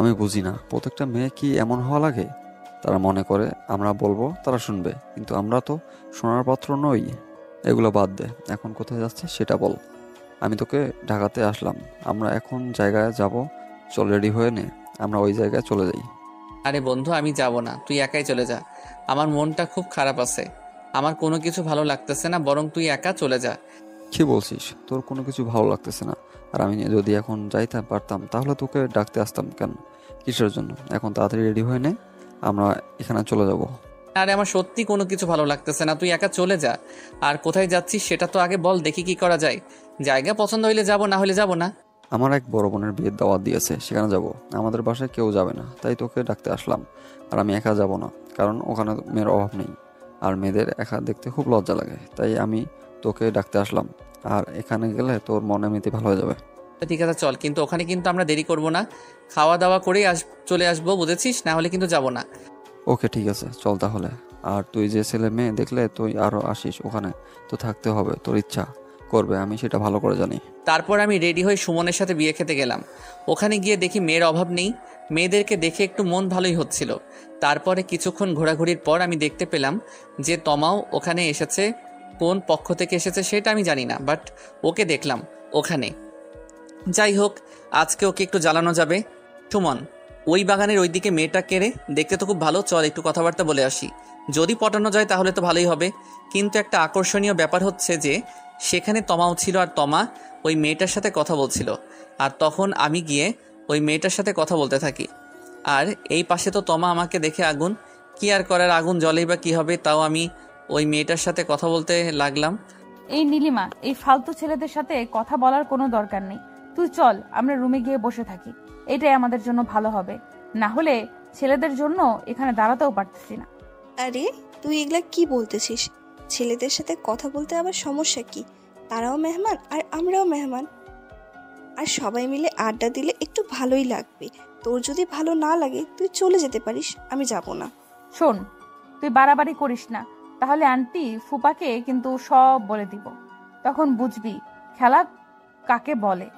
আমি বুঝি না, প্রত্যেকটা মেয়ে কি এমন হওয়া লাগে? তারা মনে করে আমরা বলবো তারা শুনবে, কিন্তু আমরা তো শোনার পাত্র নই। এগুলো বাদ দে, এখন কোথায় যাচ্ছিস সেটা বল। আমি তোকে ঢাকাতে আসলাম, আমরা এখন জায়গায় যাব, চল রেডি হয়ে নে, আমরা ওই জায়গায় চলে যাই। আরে বন্ধু, আমি যাব না, তুই একাই চলে যা। আমার মনটা খুব খারাপ আছে, আমার কোনো কিছু ভালো লাগতেছে না, বরং তুই একা চলে যা। কি বলছিস? তোর কোনো কিছু ভালো লাগতেছে না? আর আমি যদি এখন যাইতে পারতাম তাহলে তোকে ডাকতে আসতাম কেন? কিসের জন্য? এখন তাড়াতাড়ি রেডি হয়ে নে, আমরা এখানে চলে যাব। আরে আমার সত্যি কোনো কিছু ভালো লাগতেছে না, তুই একা চলে যা। আর কোথায় যাচ্ছিস সেটা তো আগে বল, দেখি কি করা যায়। জায়গা পছন্দ হইলে যাব, না হলে যাব না। আমার এক বড় বোনের বিয়ের দাওয়াত দিয়েছে, সেখানে যাব। আমাদের বাসায় কেউ যাবে না, তাই তোকে ডাকতে আসলাম। আর আমি একা যাব না, কারণ ওখানে মেয়ের অভাব নেই, আর মেয়েদের একা দেখতে খুব লজ্জা লাগে, তাই আমি তোকে ডাকতে আসলাম। আর এখানে গেলে তোর মনে এমনিতে ভালো হয়ে যাবে। ঠিক আছে চল, কিন্তু ওখানে কিন্তু আমরা দেরি করব না, খাওয়া দাওয়া করেই চলে আসবো, বুঝেছিস? না হলে কিন্তু যাব না। ওকে ঠিক আছে, চল তাহলে। আর তুই যে ছেলে মেয়ে দেখলে তুই আরো আসিস, ওখানে তো থাকতে হবে, তোর ইচ্ছা করবে, আমি সেটা ভালো করে জানি। তারপর আমি রেডি হয়ে সুমনের সাথে বিয়ে খেতে গেলাম। ওখানে গিয়ে দেখি মেয়ের অভাব নেই, মেয়েদেরকে দেখে একটু মন ভালোই হচ্ছিল। তারপরে কিছুক্ষণ ঘোরাঘুরির পর আমি দেখতে পেলাম যে তমাও ওখানে এসেছে। কোন পক্ষ থেকে এসেছে সেটা আমি জানি না, বাট ওকে দেখলাম ওখানে। যাই হোক, আজকে ওকে একটু জ্বালানো যাবে। সুমন, ওই বাগানের ওইদিকে মেয়েটা কেড়ে, দেখতে তো খুব ভালো, চল একটু কথাবার্তা বলে আসি। যদি পটানো যায় তাহলে তো ভালোই হবে, কিন্তু একটা আকর্ষণীয় ব্যাপার হচ্ছে যে সেখানে তমাও ছিল, আর তমা ওই মেয়েটার সাথে কথা বলছিল। আর তখন আমি গিয়ে ওই মেয়েটার সাথে কথা বলতে থাকি। আর এই পাশে তো তমা আমাকে দেখে আগুন, কি আর করার, আগুন জ্বলেই বা কী হবে। তাও আমি ওই মেয়েটার সাথে কথা বলতে লাগলাম। এই নীলিমা, এই ফালতু ছেলেদের সাথে কথা বলার কোনো দরকার নেই। তুই চল, আমরা রুমে গিয়ে বসে থাকি, এটাই আমাদের জন্য ভালো হবে। না হলে ছেলেদের জন্য এখানে দাঁড়াতেও পারতেছি না। আরে তুই এগুলা কি বলতেছিস? ছেলেদের সাথে কথা বলতে আবার সমস্যা কি? তারাও মেহমান আর আমরাও মেহমান, আর সবাই মিলে আড্ডা দিলে একটু ভালোই লাগবে। তোর যদি ভালো না লাগে তুই চলে যেতে পারিস, আমি যাব না। শোন, তুই বাড়াবাড়ি করিস না, তাহলে আন্টি ফুপাকে কিন্তু সব বলে দিব, তখন বুঝবি খেলা কাকে বলে।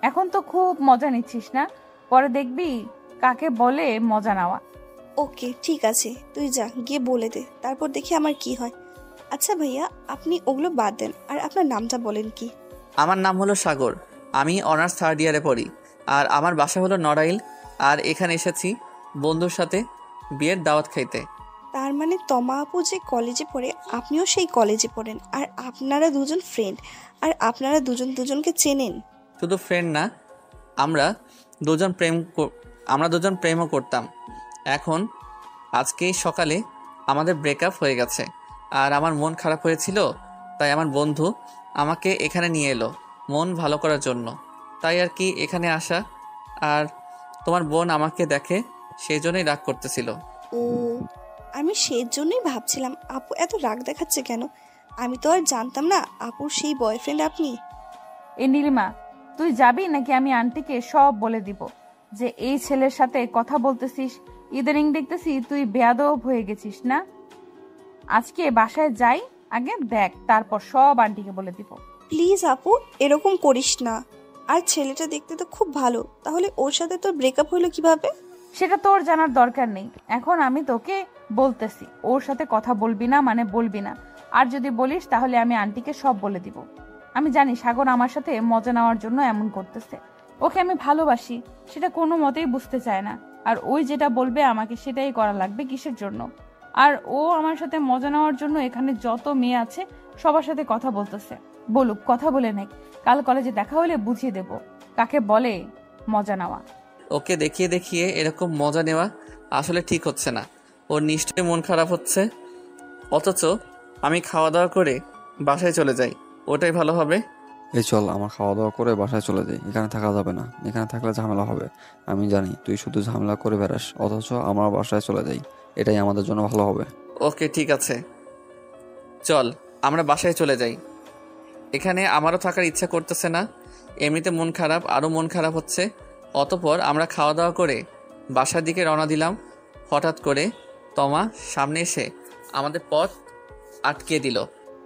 এখন তো খুব মজা নিচ্ছিস না, পরে দেখবি কাকে বলে মজা নেওয়া। ওকে ঠিক আছে, তুই যা গিয়ে বলে দে, তারপর দেখি আমার কি হয়। আচ্ছা ভাইয়া, আপনি ওগুলো বাদ দেন, আর আপনার নামটা বলেন কি? আমার নাম হলো সাগর, আমি অনার্স 3rd ইয়ারে পড়ি, আর আমার বাসা হলো নড়াইল। আর এখানে এসেছি বন্ধুর সাথে বিয়ের দাওয়াত খাইতে। তার মানে তমা আপু যে কলেজে পড়ে, আপনিও সেই কলেজে পড়েন, আর আপনারা দুজন ফ্রেন্ড, আর আপনারা দুজন দুজনকে চেনেন? শুধু ফ্রেন্ড না, আমরা দুজন প্রেমও করতাম। এখন আজকেই সকালে আমাদের ব্রেকআপ হয়ে গেছে, আর আমার মন খারাপ হয়েছিল, তাই আমার বন্ধু আমাকে এখানে নিয়ে এলো মন ভালো করার জন্য। তাই আর কি এখানে আসা। আর তোমার বোন আমাকে দেখে, সেই জন্যই রাগ করতেছিল। ও, আমি সেই জন্যই ভাবছিলাম আপু এত রাগ দেখাচ্ছে কেন। আমি তো আর জানতাম না আপুর সেই বয়ফ্রেন্ড আপনি। এই নীলিমা, তুই যাবি নাকি আমি আন্টিকে সব বলে দিব যে এই ছেলের সাথে কথা বলতেছিস? ইদানিং দেখতেছি তুই বেয়াদব হয়ে গেছিস না। আজকে বাসায় যাই, আগে দেখ, তারপর সব আন্টিকে বলে দিব। প্লিজ আপু, এরকম করিস না। আর ছেলেটা দেখতে তো খুব ভালো, তাহলে ওর সাথে তোর ব্রেকআপ হলো কিভাবে? সেটা তোর জানার দরকার নেই। এখন আমি তোকে বলতেছি, ওর সাথে কথা বলবি না মানে বলবি না। আর যদি বলিস তাহলে আমি আন্টিকে সব বলে দিব। আমি জানি সাগর আমার সাথে মজা নেওয়ার জন্য এমন করতেছে। ওকে আমি ভালোবাসি, সেটা কোনো মতেই বুঝতে চায় না। আর ওই যেটা বলবে আমাকে সেটাই করা লাগবে। কিসের জন্য? আর ও আমার সাথে মজা নেওয়ার জন্য এখানে যত মেয়ে আছে সবার সাথে কথা বলতেছে। বলুক, কথা বলে নেক। কাল কলেজে দেখা হলে বুঝিয়ে দেব কাকে বলে মজা নেওয়া। ওকে দেখিয়ে দেখিয়ে এরকম মজা নেওয়া আসলে ঠিক হচ্ছে না। ওর নিশ্চয়ই মন খারাপ হচ্ছে। অথচ আমি খাওয়া দাওয়া করে বাসায় চলে যাই, ওটাই ভালো হবে। এই চল, আমার খাওয়া দাওয়া করে বাসায় চলে যাই। এখানে থাকা যাবে না, এখানে থাকলে ঝামেলা হবে। আমি জানি তুই শুধু ঝামেলা করে বেড়াস, অথচ আমার বাসায় চলে যাই, এটাই আমাদের জন্য ভালো হবে। ওকে ঠিক আছে, চল আমরা বাসায় চলে যাই। এখানে আমারও থাকার ইচ্ছা করতেছে না, এমনিতে মন খারাপ, আরও মন খারাপ হচ্ছে। অতপর আমরা খাওয়া দাওয়া করে বাসার দিকে রওনা দিলাম। হঠাৎ করে তমা সামনে এসে আমাদের পথ আটকে দিল।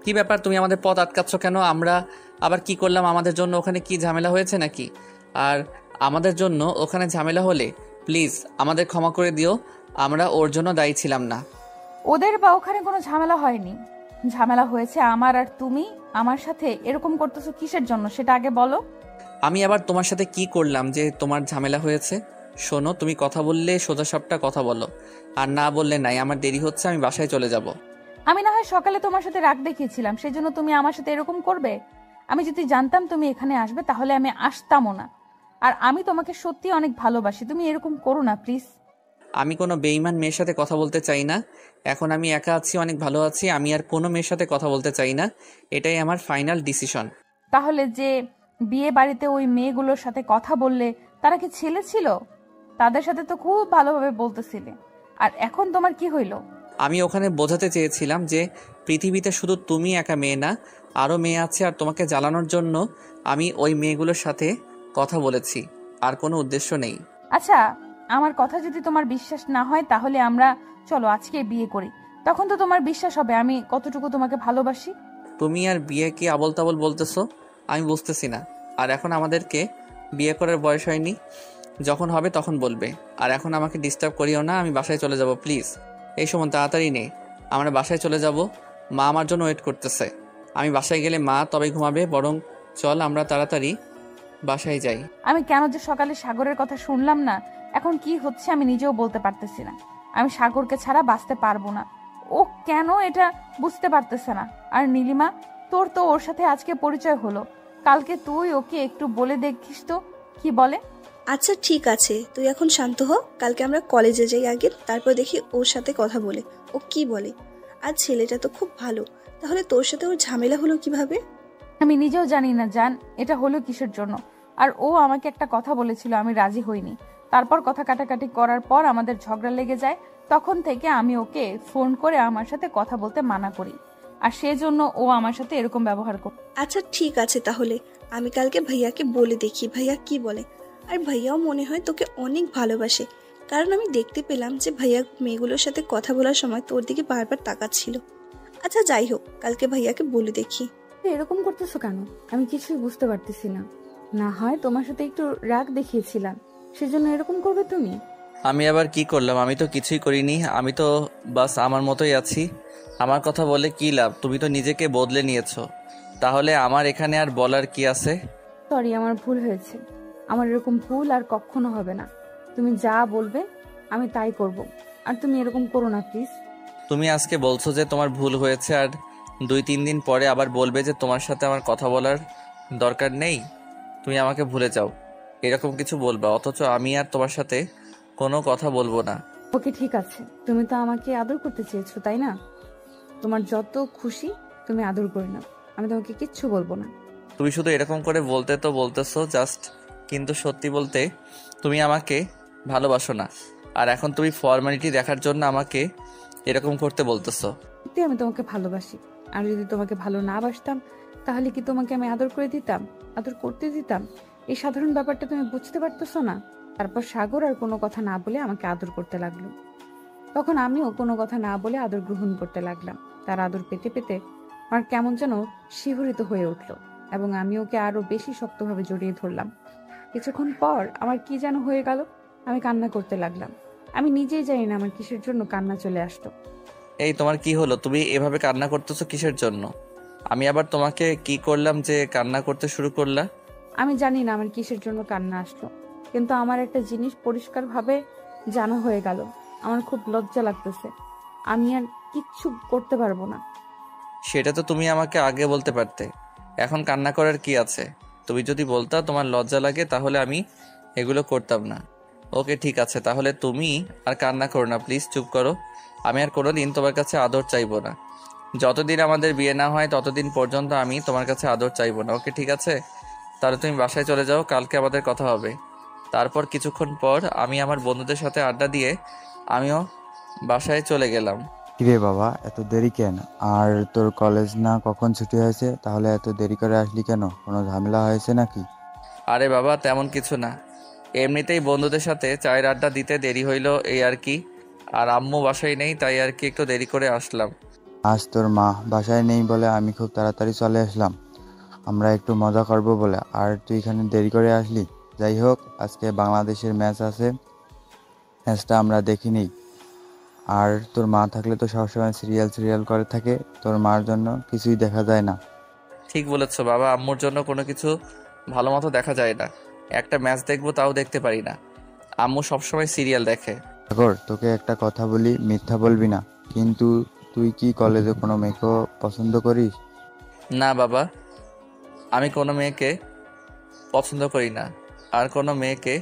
কি ব্যাপার, তুমি আমাদের পথ আটকাচ্ছ কেন? আমরা আবার কি করলাম? আমাদের জন্য ওখানে কি ঝামেলা হয়েছে নাকি? আর আমাদের জন্য ওখানে ঝামেলা হলে প্লিজ আমাদের ক্ষমা করে দিও, আমরা ওর জন্য দায়ী ছিলাম না। ওদের বা ওখানে কোনো ঝামেলা হয়নি। ঝামেলা হয়েছে আমার আর তুমি আমার সাথে এরকম করতেছো কিসের জন্য সেটা আগে বলো। আমি আবার তোমার সাথে কি করলাম যে তোমার ঝামেলা হয়েছে? শোনো, তুমি কথা বললে সোজাসাপটা কথা বলো, আর না বললে নাই। আমার দেরি হচ্ছে, আমি বাসায় চলে যাব। আমি না হয় সকালে তোমার সাথে রাগ দেখিয়েছিলাম, সেই জন্য তুমি আমার সাথে এরকম করবে? আমি যদি জানতাম তুমি এখানে আসবে তাহলে আমি আসতামও না। আর আমি তোমাকে সত্যি অনেক ভালোবাসি, তুমি এরকম করো না প্লিজ। আমি কোনো বেঈমান মেয়ের সাথে কথা বলতে চাই না। এখন আমি একা আছি, অনেক ভালো আছি। আমি আর কোনো মেয়ের সাথে কথা বলতে চাই না, এটাই আমার ফাইনাল ডিসিশন। তাহলে যে বিয়ে বাড়িতে ওই মেয়েগুলোর সাথে কথা বললে তারা কি ছেলে ছিল? তাদের সাথে তো খুব ভালোভাবে বলতেছিলে, আর এখন তোমার কি হইলো? আমি ওখানে বোঝাতে চেয়েছিলাম যে পৃথিবীতে শুধু তুমি একা মেয়ে না, আরও মেয়ে আছে, আর তোমাকে জ্বালানোর জন্য আমি ওই মেয়েগুলোর সাথে কথা বলেছি, আর কোনো উদ্দেশ্য নেই। আচ্ছা, আমার কথা যদি তোমার বিশ্বাস না হয় তাহলে আমরা চলো আজকে বিয়ে করি, তখন তো তোমার বিশ্বাস হবে আমি কতটুকু তোমাকে ভালোবাসি। তুমি আর বিয়ে কি আবল তাবল বলতেছো? আমি বুঝতেছি না। আর এখন আমাদেরকে বিয়ে করার বয়স হয়নি, যখন হবে তখন বলবে। আর এখন আমাকে ডিস্টার্ব করিও না, আমি বাসায় চলে যাব প্লিজ। এই সময় তাড়াতাড়ি নেই, আমরা বাসায় চলে যাব। মা আমার জন্য ওয়েট করতেছে। আমি বাসায় গেলে মা তবে ঘুমাবে, বরং চল আমরা তাড়াতাড়ি বাসায় যাই। আমি কেন যে সকালে সাগরের কথা শুনলাম না, এখন কি হচ্ছে আমি নিজেও বলতে পারতেছি না। আমি সাগরকে ছাড়া বাঁচতে পারবো না। ও কেন এটা বুঝতে পারতেছে না? আর নীলিমা, তোর তো ওর সাথে আজকে পরিচয় হলো, কালকে তুই ওকে একটু বলে দেখিস তো কি বলে। আচ্ছা ঠিক আছে, তুই এখন শান্ত হ। কালকে আমরা কলেজে যাই আগে, তারপর দেখি ওর সাথে কথা বলে ও কি বলে। আর ছেলেটা তো খুব ভালো, তাহলে তোর সাথে ওর ঝামেলা হলো কিভাবে? আমি নিজেও জানি না জান এটা হলো কিসের জন্য। আর ও আমাকে একটা কথা বলেছিল, আমি রাজি হইনি। তারপর কথা কাটাকাটি করার পর আমাদের ঝগড়া লেগে যায়। তখন থেকে আমি ওকে ফোন করে আমার সাথে কথা বলতে মানা করি, আর সেজন্য ও আমার সাথে এরকম ব্যবহার করে। আচ্ছা ঠিক আছে, তাহলে আমি কালকে ভাইয়াকে বলে দেখি ভাইয়া কি বলে। আর ভাইয়াও মনে হয় তোকে অনেক ভালোবাসে, কারণ আমি দেখতে পেলাম যে ভাইয়া মেয়েগুলোর সাথে কথা বলার সময় তোর দিকে বারবার তাকাচ্ছিল। আচ্ছা যাই হোক, কালকে ভাইয়াকে বলে দেখি। এরকম করতেছো কেন? আমি কিছুই বুঝতে পারতেছি না। না হয় তোমার সাথে একটু রাগ দেখিয়েছিলাম, সেজন্য এরকম করবে তুমি? আমি আবার কি করলাম? আমি তো কিছুই করিনি, আমি তো বাস আমার মতোই আছি। আমার কথা বলে কি লাভ? তুমি তো নিজেকে বদলে নিয়েছো, তাহলে আমার এখানে আর বলার কি আছে? সরি, আমার ভুল হয়েছে। আমার এরকম ভুল আর কখনো হবে না। তুমি যা বলবে আমি তাই করব, আর তুমি এরকম করো না প্লিজ। তুমি আজকে বলছো যে তোমার ভুল হয়েছে, আর 2-3 দিন পরে আবার বলবে যে তোমার সাথে আমার কথা বলার দরকার নেই, তুমি আমাকে ভুলে যাও, এরকম কিছু বলবা। অথচ আমি আর তোমার সাথে কোনো কথা বলবো না। ওকে ঠিক আছে, তুমি তো আমাকে আদর করতে চেয়েছো তাই না? তোমার যত খুশি তুমি আদর করে নাও, আমি তোমাকে কিচ্ছু বলবো না। তুমি শুধু এরকম করে বলতে তো বলতেছো জাস্ট, কিন্তু সত্যি বলতে তুমি আমাকে ভালোবাসো না। আর এখন তুমি ফর্মালিটি দেখার জন্য আমাকে এরকম করতে বলতেছো। সত্যি আমি তোমাকে ভালোবাসি, আর যদি তোমাকে ভালো না বাসতাম তাহলে কি তোমাকে আমি আদর করে দিতাম, আদর করতে দিতাম? এই সাধারণ ব্যাপারটা তুমি বুঝতে পারতেছো না? তারপর সাগর আর কোনো কথা না বলে আমাকে আদর করতে লাগলো। তখন আমিও কোনো কথা না বলে আদর গ্রহণ করতে লাগলাম। তার আদর পেতে পেতে আমার কেমন যেন শিহরিত হয়ে উঠলো, এবং আমি ওকে আরো বেশি শক্তভাবে জড়িয়ে ধরলাম। কিছুক্ষণ পর আমার কি যেন হয়ে গেল, আমি কান্না করতে লাগলাম। আমি নিজেই জানি না আমার কিসের জন্য কান্না চলে আসলো। এই তোমার কি হলো? তুমি এভাবে কান্না করতেছো কিসের জন্য? আমি আবার তোমাকে কি করলাম যে কান্না করতে শুরু করলা? আমি জানি না আমার কিসের জন্য কান্না আসলো, কিন্তু আমার একটা জিনিস পরিষ্কারভাবে জানা হয়ে গেল। আমার খুব লজ্জা লাগতেছে। আমি আর কিচ্ছু করতে পারবো না। সেটা তো তুমি আমাকে আগে বলতে পারতে। এখন কান্না করার কি আছে? তুমি যদি বলতা তোমার লজ্জা লাগে তাহলে আমি এগুলো করতাম না। ওকে ঠিক আছে, তাহলে তুমি আর কান্না করো না, প্লিজ চুপ করো। আমি আর কোনোদিন তোমার কাছে আদর চাইবো না। যতদিন আমাদের বিয়ে না হয় ততদিন পর্যন্ত আমি তোমার কাছে আদর চাইবো না, ওকে ঠিক আছে? তাহলে তুমি বাসায় চলে যাও, কালকে আমাদের কথা হবে। তারপর কিছুক্ষণ পর আমি আমার বন্ধুদের সাথে আড্ডা দিয়ে আমিও বাসায় চলে গেলাম। কিরে বাবা, এত দেরি কেন? আর তোর কলেজ না কখন ছুটি হয়েছে? তাহলে এত দেরি করে আসলি কেন? কোনো ঝামেলা হয়েছে নাকি? আরে বাবা, তেমন কিছু না, এমনিতেই বন্ধুদের সাথে চায়ের আড্ডা দিতে দেরি হইলো এই আর কি। আর আম্মু বাসায় নেই, তাই আর কি একটু দেরি করে আসলাম। আজ তোর মা বাসায় নেই বলে আমি খুব তাড়াতাড়ি চলে আসলাম, আমরা একটু মজা করব বলে। আর তুই এখানে দেরি করে আসলি। যাই হোক, আজকে বাংলাদেশের ম্যাচ আছে, ম্যাচটা আমরা দেখিনি। আর তোর মা থাকলে তো সবসময় সিরিয়াল করে থাকে, তোর মার জন্য কিছুই দেখা যায় না। ঠিক বলেছো বাবা, আম্মুর জন্য কোনো কিছু ভালো মতো দেখা যায় না। একটা ম্যাচ দেখবো তাও দেখতে পারি না, আম্মু সবসময় সিরিয়াল দেখে। সাগর, তোকে একটা কথা বলি, মিথ্যা বলবি না কিন্তু। তুই কি কলেজে কোনো মেয়েকেও পছন্দ করিস? না বাবা, আমি কোনো মেয়েকে পছন্দ করি না, আর কোনো মেয়েকে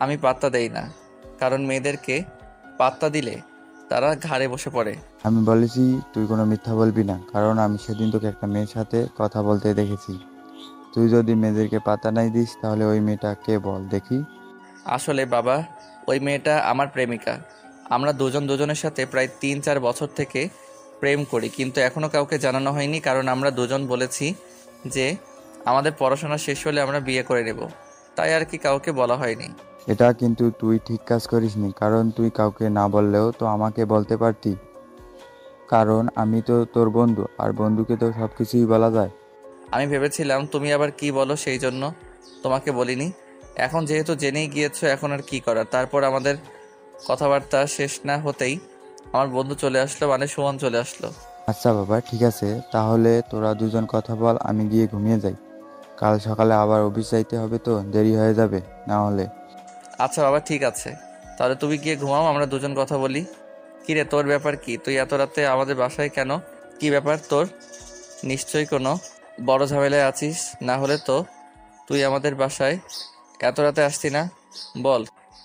আমি পাত্তা দেই না, কারণ মেয়েদেরকে পাত্তা দিলে তারা ঘাড়ে বসে পড়ে। আমি বলেছি তুই কোনো মিথ্যা বলবি না, কারণ আমি সেদিন তোকে একটা মেয়ের সাথে কথা বলতে দেখেছি। তুই যদি মেয়েদেরকে পাত্তা নাই দিস তাহলে ওই মেয়েটা কে বল দেখি? আসলে বাবা, ওই মেয়েটা আমার প্রেমিকা। আমরা দুজন দুজনের সাথে প্রায় 3-4 বছর থেকে প্রেম করি, কিন্তু এখনও কাউকে জানানো হয়নি, কারণ আমরা দুজন বলেছি যে আমাদের পড়াশোনা শেষ হলে আমরা বিয়ে করে নেব, তাই আর কি কাউকে বলা হয়নি। এটা কিন্তু তুই ঠিক কাজ করিসনি, কারণ তুই কাউকে না বললেও তো আমাকে বলতে পারতি, কারণ আমি তো তোর বন্ধু, আর বন্ধুকে তো সব কিছুই বলা যায়। আমি ভেবেছিলাম তুমি আবার কি বলো, সেই জন্য তোমাকে বলিনি। এখন যেহেতু জেনেই গিয়েছো, এখন আর কি করার। তারপর আমাদের কথাবার্তা শেষ না হতেই আমার বন্ধু চলে আসলো, মানে সুমন চলে আসলো। আচ্ছা বাবা, ঠিক আছে, তাহলে তোরা দুজন কথা বল, আমি গিয়ে ঘুমিয়ে যাই। কাল সকালে আবার অফিস যাইতে হবে, তো দেরি হয়ে যাবে না হলে। আচ্ছা বাবা, ঠিক আছে, তাহলে তুমি গিয়ে ঘুমাও, আমরা দুজন কথা বলি। কিরে, তোর ব্যাপার কি? তুই এত রাতে আমাদের বাসায় কেন? কি ব্যাপার তোর? নিশ্চয়ই কোনো বড় ঝামেলায় আছিস, না হলে তো তুই আমাদের বাসায় এত রাতে আসতি না। বল,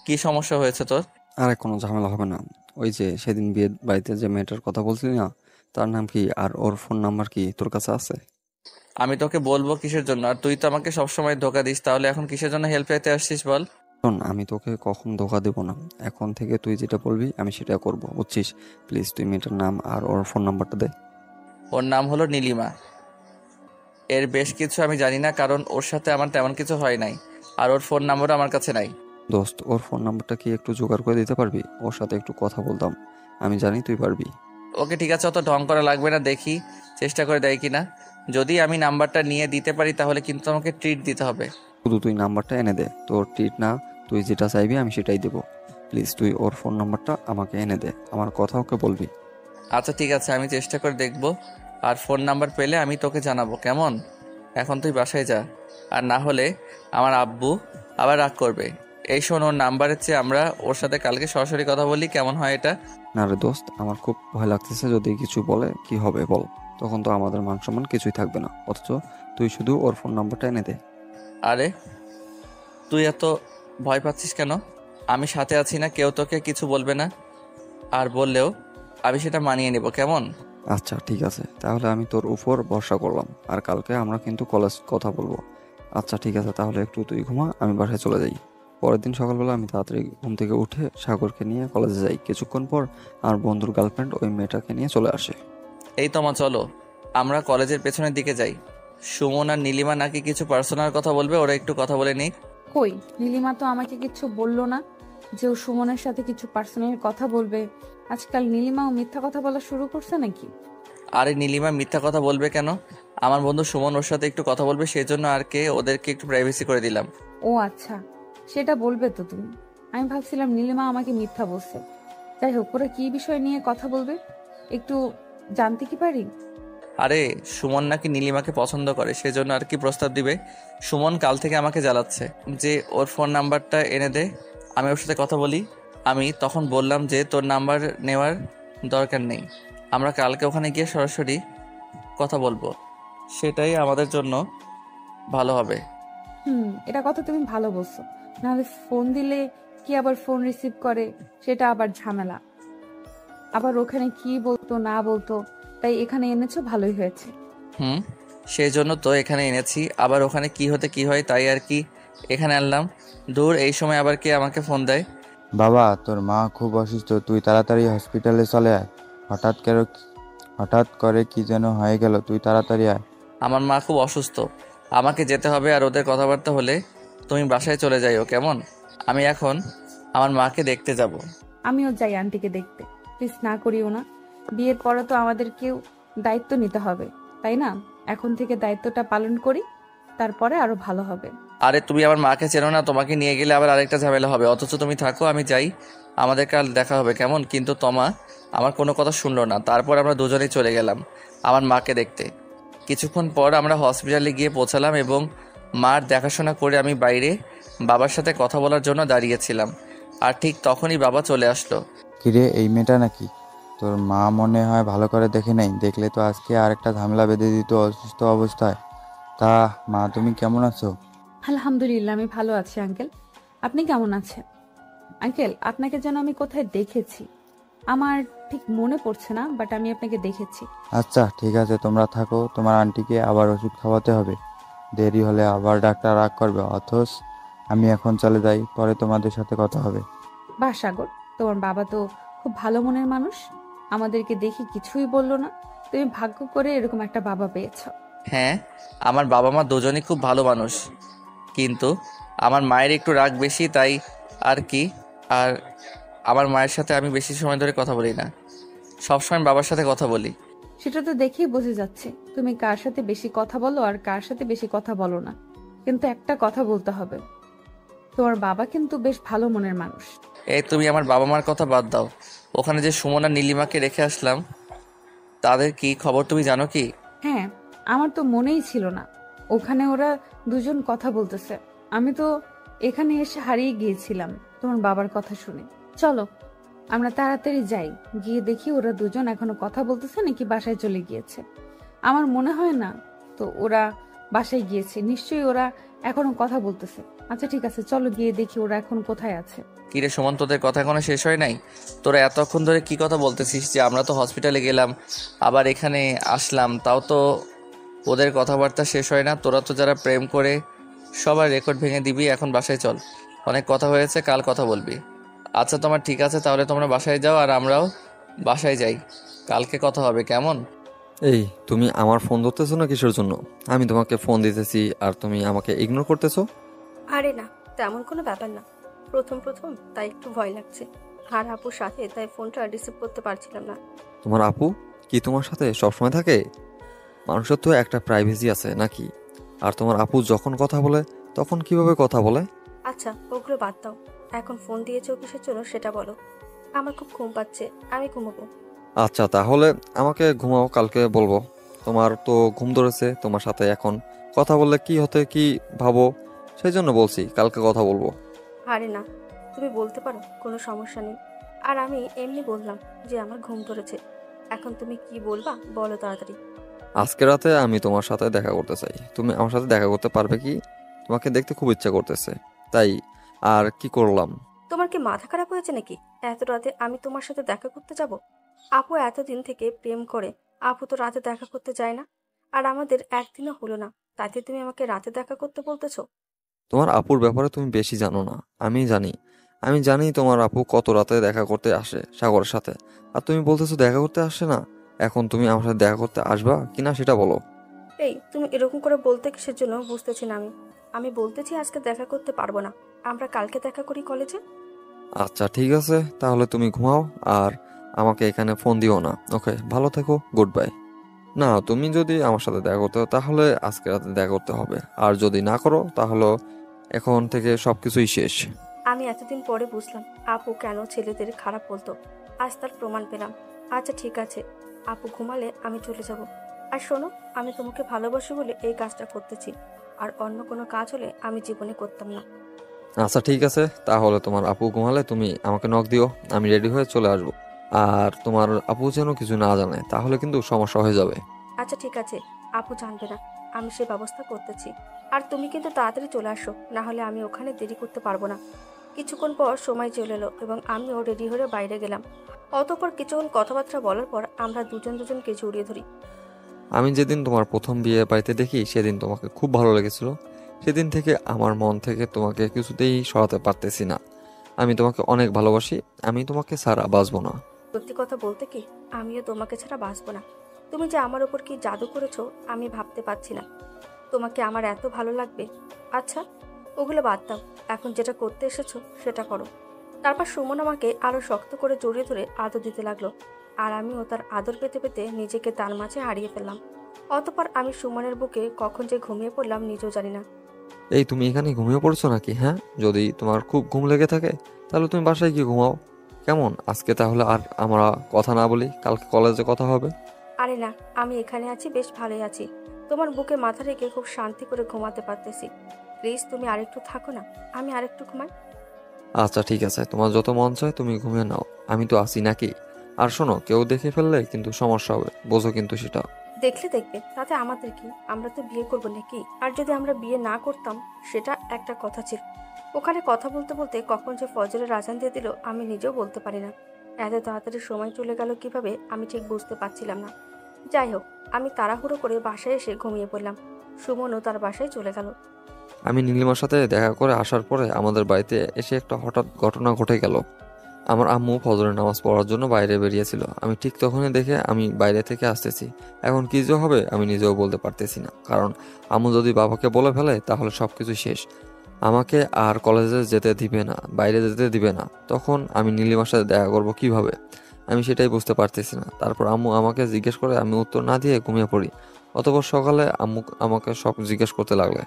কি সমস্যা হয়েছে তোর? আরে কোনো ঝামেলা হবে না। ওই যে সেদিন বিয়ের বাড়িতে যে মেয়েটার কথা বলছিলি না, তার নাম কি আর ওর ফোন নাম্বার কি তোর কাছে আছে? আমি তোকে বলবো কিসের জন্য? আর তুই তো আমাকে সবসময় ধোকা দিস, তাহলে এখন কিসের জন্য হেল্প চাইতে আসছিস বল? শোন, আমি তোকে কখন ধোকা দেবো না। এখন থেকে তুই যেটা বলবি আমি সেটা করব, বুঝছিস? প্লিজ তুই মেয়েটার নাম আর ওর ফোন নাম্বারটা দে। ওর নাম হলো নীলিমা। এর বেশ কিছু আমি জানি না, কারণ ওর সাথে আমার তেমন কিছু হয় নাই, আর ওর ফোন নাম্বারও আমার কাছে নাই। দোস্ত, ওর ফোন নাম্বারটা কি একটু জোগাড় করে দিতে পারবি? ওর সাথে একটু কথা বলতাম, আমি জানি তুই পারবি। ওকে ঠিক আছে, অত ঢং করা লাগবে না, দেখি চেষ্টা করে দেয় কিনা। যদি আমি নাম্বারটা নিয়ে দিতে পারি তাহলে কিন্তু আমাকে ট্রিট দিতে হবে। শুধু তুই নাম্বারটা এনে দে, তোর ট্রিট না, তুই যেটা চাইবি আমি সেটাই দেবো। প্লিজ তুই ওর ফোন নাম্বারটা আমাকে এনে দে, আমার কথা ওকে বলবি। আচ্ছা ঠিক আছে, আমি চেষ্টা করে দেখব, আর ফোন নাম্বার পেলে আমি তোকে জানাবো, কেমন? এখন তুই বাসায় যা, আর না হলে আমার আব্বু আবার রাগ করবে। এই শোন, ওর নাম্বারের চেয়ে আমরা ওর সাথে কালকে সরাসরি কথা বলি, কেমন হয় এটা? না রে দোস্ত, আমার খুব ভয় লাগতেছে, যদি কিছু বলে কি হবে বল? তখন তো আমাদের মান সম্মান কিছুই থাকবে না। অথচ তুই শুধু ওর ফোন নাম্বারটা এনে দে। আরে তুই এত ভয় পাচ্ছিস কেন? আমি সাথে আছি না, কেউ তোকে কিছু বলবে না, আর বললেও আমি সেটা মানিয়ে নেব, কেমন? আচ্ছা ঠিক আছে, তাহলে আমি তোর উপর ভরসা করলাম, আর কালকে আমরা কিন্তু কলেজ কথা বলবো। আচ্ছা ঠিক আছে, তাহলে একটু তুই ঘুমা, আমি বাসায় চলে যাই। পরের দিন সকালবেলা আমি তাড়াতাড়ি ঘুম থেকে উঠে সাগরকে নিয়ে কলেজে যাই। কিছুক্ষণ পর আমার বন্ধুর গার্লফ্রেন্ড ওই মেয়েটাকে নিয়ে চলে আসে। এই তোমা চলো, আমরা কলেজের পেছনের দিকে যাই। সুমন আর নীলিমা নাকি কিছু পার্সোনাল কথা বলবে, ওরা একটু কথা বলে নিক। কই, নীলিমা তো আমাকে কিছু বললো না যে ও সুমনের সাথে কিছু পার্সোনাল কথা বলবে। আজকাল নীলিমাও মিথ্যা কথা বলা শুরু করছে নাকি? আরে নীলিমা মিথ্যা কথা বলবে কেন? আমার বন্ধু সুমন ওর সাথে একটু কথা বলবে, সেই জন্য আর কে ওদেরকে একটু প্রাইভেসি করে দিলাম। ও আচ্ছা, সেটা বলবে তো তুমি। আমি ভাবছিলাম নীলিমা আমাকে মিথ্যা বলছে। যাই হোক, ওরা কি বিষয় নিয়ে কথা বলবে একটু জানতে কি পারি? আরে সুমন নাকি নীলিমাকে পছন্দ করে, সেজন্য আর কি প্রস্তাব দিবে। সুমন কাল থেকে আমাকে জ্বালাচ্ছে যে ওর ফোন নাম্বারটা এনে দে, আমি ওর সাথে কথা বলি। আমি তখন বললাম যে তোর নাম্বার নেওয়ার দরকার নেই, আমরা কালকে ওখানে গিয়ে সরাসরি কথা বলবো, সেটাই আমাদের জন্য ভালো হবে। এটা কথা তুমি ভালো বলছো। নাহলে ফোন দিলে কি আবার ফোন রিসিভ করে, সেটা আবার ঝামেলা। আবার ওখানে কি বলতো না বলতো, তাই এখানে এনেছো, ভালোই হয়েছে। সেই জন্য তো এখানে এনেছি, আবার ওখানে কি হতে কি হয় তাই আর কি এখানে আনলাম। দূর, এই সময় আবার কে আমাকে ফোন দেয়? বাবা, তোর মা খুব অসুস্থ, তুই তাড়াতাড়ি হসপিটালে চলে আয়। হঠাৎ করে কি যেন হয়ে গেল, তুই তাড়াতাড়ি আয়। আমার মা খুব অসুস্থ, আমাকে যেতে হবে। আর ওদের কথাবার্তা হলে তুমি বাসায় চলে যাইও, কেমন? আমি এখন আমার মাকে দেখতে যাব। আমিও যাই আন্টিকে দেখতে, প্লিজ না করিও না। বিয়ের পরে তো আমাদেরকেও দায়িত্ব নিতে হবে, তাই না? এখন থেকে দায়িত্বটা পালন করি, তারপরে আরো ভালো হবে। আরে তুমি আমার মাকে চেনো না, তোমাকে নিয়ে গেলে আবার আরেকটা ঝামেলা হবে। অথচ তুমি থাকো, আমি যাই, আমাদের কাল দেখা হবে, কেমন? কিন্তু তমা আমার কোনো কথা শুনলো না। তারপর আমরা দুজনেই চলে গেলাম আমার মাকে দেখতে। কিছুক্ষণ পর আমরা হসপিটালে গিয়ে পৌঁছালাম এবং মার দেখাশোনা করে আমি বাইরে বাবার সাথে কথা বলার জন্য দাঁড়িয়েছিলাম। আর ঠিক তখনই বাবা চলে আসলো। কিরে, এই মেয়েটা নাকি? তোর মা মনে হয় ভালো করে দেখে নাই, দেখলে তো আজকে আরেকটা ঝামেলা বেঁধে দিত অসুস্থ অবস্থায়। তা মা, তুমি কেমন আছো? আলহামদুলিল্লাহ, আমি ভালো আছি আঙ্কেল। আপনি কেমন আছেন? আঙ্কেল, আপনাকে যেন আমি কোথায় দেখেছি, আমার ঠিক মনে পড়ছে না, বাট আমি আপনাকে দেখেছি। আচ্ছা ঠিক আছে, তোমরা থাকো, তোমার আন্টিকে আবার ওষুধ খাওয়াতে হবে, দেরি হলে আবার ডাক্তার রাগ করবে। অথচ আমি এখন চলে যাই, পরে তোমাদের সাথে কথা হবে। বাহ সাগর, তোমার বাবা তো খুব ভালো মনের মানুষ, আমাদেরকে দেখে কিছুই বললো না। তুমি ভাগ্য করে এরকম একটা বাবা পেয়েছো। হ্যাঁ, আমার বাবা মা দুজনই খুব ভালো মানুষ, কিন্তু আমার মায়ের একটু রাগ বেশি, তাই আর কি। আর আমার মায়ের সাথে আমি বেশি সময় ধরে কথা বলি না, সবসময় বাবার সাথে কথা বলি। সেটা তো দেখেই বোঝা যাচ্ছে তুমি কার সাথে বেশি কথা বলো আর কার সাথে বেশি কথা বলো না। কিন্তু একটা কথা বলতে হবে, তোমার বাবা কিন্তু বেশ ভালো মনের মানুষ। এই তুমি আমার বাবা মার কথা বাদ দাও, ওখানে যে সুমন আর নীলিমাকে রেখে আসলাম, তাদের কি খবর তুমি জানো কি? হ্যাঁ, আমার তো মনেই ছিল না ওখানে ওরা দুজন কথা বলতেছে। আমি তো এখানে এসে হারিয়ে গিয়েছিলাম তোমার বাবার কথা শুনে। চলো আমরা তাড়াতাড়ি যাই, গিয়ে দেখি ওরা দুজন এখনো কথা বলতেছে নাকি বাসায় চলে গিয়েছে। আমার মনে হয় না তো ওরা বাসায় গিয়েছে, নিশ্চয়ই ওরা এখনো কথা বলতেছে। আচ্ছা ঠিক আছে, চলো গিয়ে দেখি ওরা এখন কোথায় আছে। কিরে সুমন, তোদের কথা এখনো শেষ হয় নাই? তোরা এতক্ষণ ধরে কি কথা বলতেছিস যে আমরা তো হসপিটালে গেলাম আবার এখানে আসলাম, তাও তো ওদের কথাবার্তা শেষ হয় না। তোরা তো যারা প্রেম করে সবার রেকর্ড ভেঙে দিবি। এখন বাসায় চল, অনেক কথা হয়েছে, কাল কথা বলবি। আচ্ছা তোমার ঠিক আছে, তাহলে তোমরা বাসায় যাও আর আমরাও বাসায় যাই, কালকে কথা হবে, কেমন? এই, তুমি আমার ফোন ধরতেছো না কিসের জন্য? আমি তোমাকে ফোন দিতেছি আর তুমি আমাকে ইগনোর করতেছো। আরে না, তেমন কোনো ব্যাপার না। প্রথম প্রথম তাই একটু ভয় লাগছে, আর আপুর সাথে তাই ফোনটা রিসিভ করতে পারছিলাম না। তোমার আপু কি তোমার সাথে সবসময় থাকে? মানুষের তো একটা প্রাইভেসি আছে নাকি? আর তোমার আপু যখন কথা বলে তখন কিভাবে কথা বলে? আচ্ছা ওগুলো বাদ দাও, এখন ফোন দিয়েছো কিসের জন্য সেটা বলো। আমার খুব ঘুম পাচ্ছে, আমি ঘুমাবো। আচ্ছা তাহলে আমাকে ঘুমাও, কালকে বলবো। তোমার তো ঘুম ধরেছে, তোমার সাথে এখন কথা বললে কি হতে কি ভাবো, সেই জন্য বলছি কালকে কথা বলবো। আরে না, তুমি বলতে পারো, কোনো সমস্যা নেই। আর আমি এমনি বললাম যে আমার ঘুম ধরেছে। এখন তুমি কি বলবা বলো তাড়াতাড়ি। আজকে রাতে আমি তোমার সাথে দেখা করতে চাই, তুমি আমার সাথে দেখা করতে পারবে কি? তোমাকে দেখতে খুব ইচ্ছা করতেছে, তাই আর কি করলাম। তোমার কি মাথা খারাপ হয়েছে নাকি? এত রাতে আমি তোমার সাথে দেখা করতে যাব? আপু এতদিন থেকে প্রেম করে, আপু তো রাতে দেখা করতে যায় না। আর আমাদের একদিনও হলো না, তাতে তুমি আমাকে রাতে দেখা করতে বলতেছো? তোমার আপুর ব্যাপারে তুমি বেশি জানো না, আমি জানি তোমার আপু কত রাতে দেখা করতে আসে সাগরের সাথে। আর তুমি বলতেছো দেখা করতে আসে না। এখন তুমি আমার সাথে দেখা করতে আসবা কিনা সেটা বলো। এই তুমি এরকম করে বলতে কিসের জন্য বুঝতেছি না আমি। আমি বলতেছি আজকে দেখা করতে পারবো না, আমরা কালকে দেখা করি কলেজে। আচ্ছা ঠিক আছে, তাহলে তুমি ঘুমাও আর আমাকে এখানে ফোন দিও না। ওকে, ভালো থেকো, গুড বাই। না, তুমি যদি আমার সাথে দেখা করতে হয় তাহলে আজকে রাতে দেখা করতে হবে, আর যদি না করো তাহলে এখন থেকে সবকিছুই শেষ। আমি এতদিন পরে বুঝলাম আপু কেন ছেলেদের খারাপ বলতো, আজ তার প্রমাণ পেলাম। আচ্ছা ঠিক আছে, আপু ঘুমালে আমি চলে যাব। আর শোনো, আমি তোমাকে ভালোবাসি বলে এই কাজটা করতেছি, আর অন্য কোনো কাজ হলে আমি জীবনে করতাম না। আচ্ছা ঠিক আছে, তাহলে তোমার আপু ঘুমালে তুমি আমাকে নক দিও, আমি রেডি হয়ে চলে আসবো। আর তোমার আপু যেন কিছু না জানে, তাহলে কিন্তু সমস্যা হয়ে যাবে। আচ্ছা ঠিক আছে, আপু জানবে না, আমি সে ব্যবস্থা করতেছি। আর তুমি কিন্তু তাড়াতাড়ি চলে আসো, না হলে আমি ওখানে দেরি করতে পারবো না। কিছুক্ষণ পর সময় চলে এলো এবং আমিও রেডি হয়ে বাইরে গেলাম। অতঃপর কিছুক্ষণ কথাবার্তা বলার পর আমরা দুজন দুজনকে জড়িয়ে ধরি। আমি যেদিন তোমার প্রথম বিয়ে বাড়িতে দেখি সেদিন তোমাকে খুব ভালো লেগেছিল। সেদিন থেকে আমার মন থেকে তোমাকে কিছুতেই সরাতে পারতেছি না। আমি তোমাকে অনেক ভালোবাসি, আমি তোমাকে ছাড়া বাঁচবো না। সত্যি কথা বলতে কি, আমিও তোমাকে ছাড়া বাঁচবো না। তুমি যে আমার ওপর কি জাদু করেছো আমি ভাবতে পারছি না। তোমাকে আমার এত ভালো লাগবে। আচ্ছা ওগুলো বাদ দাও, এখন যেটা করতে এসেছো সেটা করো। তারপর সুমন আমাকে আরো শক্ত করে জড়িয়ে ধরে আদর দিতে লাগলো, আর আমিও তার আদর পেতে পেতে নিজেকে তার মাঝে হারিয়ে ফেললাম। অতঃপর আমি সুমনের বুকে কখন যে ঘুমিয়ে পড়লাম নিজেও জানি না। এই তুমি এখানে ঘুমিয়ে পড়ছো নাকি? হ্যাঁ, যদি তোমার খুব ঘুম লেগে থাকে তাহলে তুমি বাসায় গিয়ে ঘুমাও। কেমন, আজকে তাহলে আর আমরা কথা না বলি, কালকে কলেজে কথা হবে। আরে না, আমি এখানে আছি, বেশ ভালোই আছি। তোমার বুকে মাথা রেখে খুব শান্তি করে ঘুমাতে পারতেছি। প্লিজ তুমি আরেকটু থাকো না, আমি আরেকটু ঘুমাই। আচ্ছা ঠিক আছে, তোমার যত মন চায় তুমি ঘুমিয়ে নাও, আমি তো আছি নাকি। আর শোনো, কেউ দেখে ফেললে কিন্তু সমস্যা হবে, বোঝো কিন্তু সেটা। দেখলে দেখবে, তাতে আমাদের কি, আমরা তো বিয়ে করবো নাকি? আর যদি আমরা বিয়ে না করতাম সেটা একটা কথা ছিল। ওখানে কথা বলতে বলতে কখন যে ফজরের আজান দিয়ে দিল আমি নিজেও বলতে পারি না। এত তাড়াতাড়ি সময় চলে গেল কিভাবে আমি ঠিক বুঝতে পারছিলাম না। যাই হোক, আমি তাড়াহুড়ো করে বাসায় এসে ঘুমিয়ে পড়লাম। সুমনও তার বাসায় চলে গেল। আমি নীলিমার সাথে দেখা করে আসার পরে আমাদের বাড়িতে এসে একটা হঠাৎ ঘটনা ঘটে গেল। আমার আম্মু ফজরের নামাজ পড়ার জন্য বাইরে বেরিয়েছিল, আমি ঠিক তখনই দেখে আমি বাইরে থেকে আসতেছি। এখন কি যে হবে আমি নিজেও বলতে পারতেছি না, কারণ আম্মু যদি বাবাকে বলে ফেলে তাহলে সবকিছু শেষ। আমাকে আর কলেজে যেতে দিবে না, বাইরে যেতে দিবে না। তখন আমি নীলিমার সাথে দেখা করব কিভাবে, আমি সেটাই বুঝতে পারতেছি না। তারপর আম্মু আমাকে জিজ্ঞেস করে, আমি উত্তর না দিয়ে ঘুমিয়ে পড়ি। অতঃপর সকালে আম্মু আমাকে সব জিজ্ঞেস করতে লাগলে।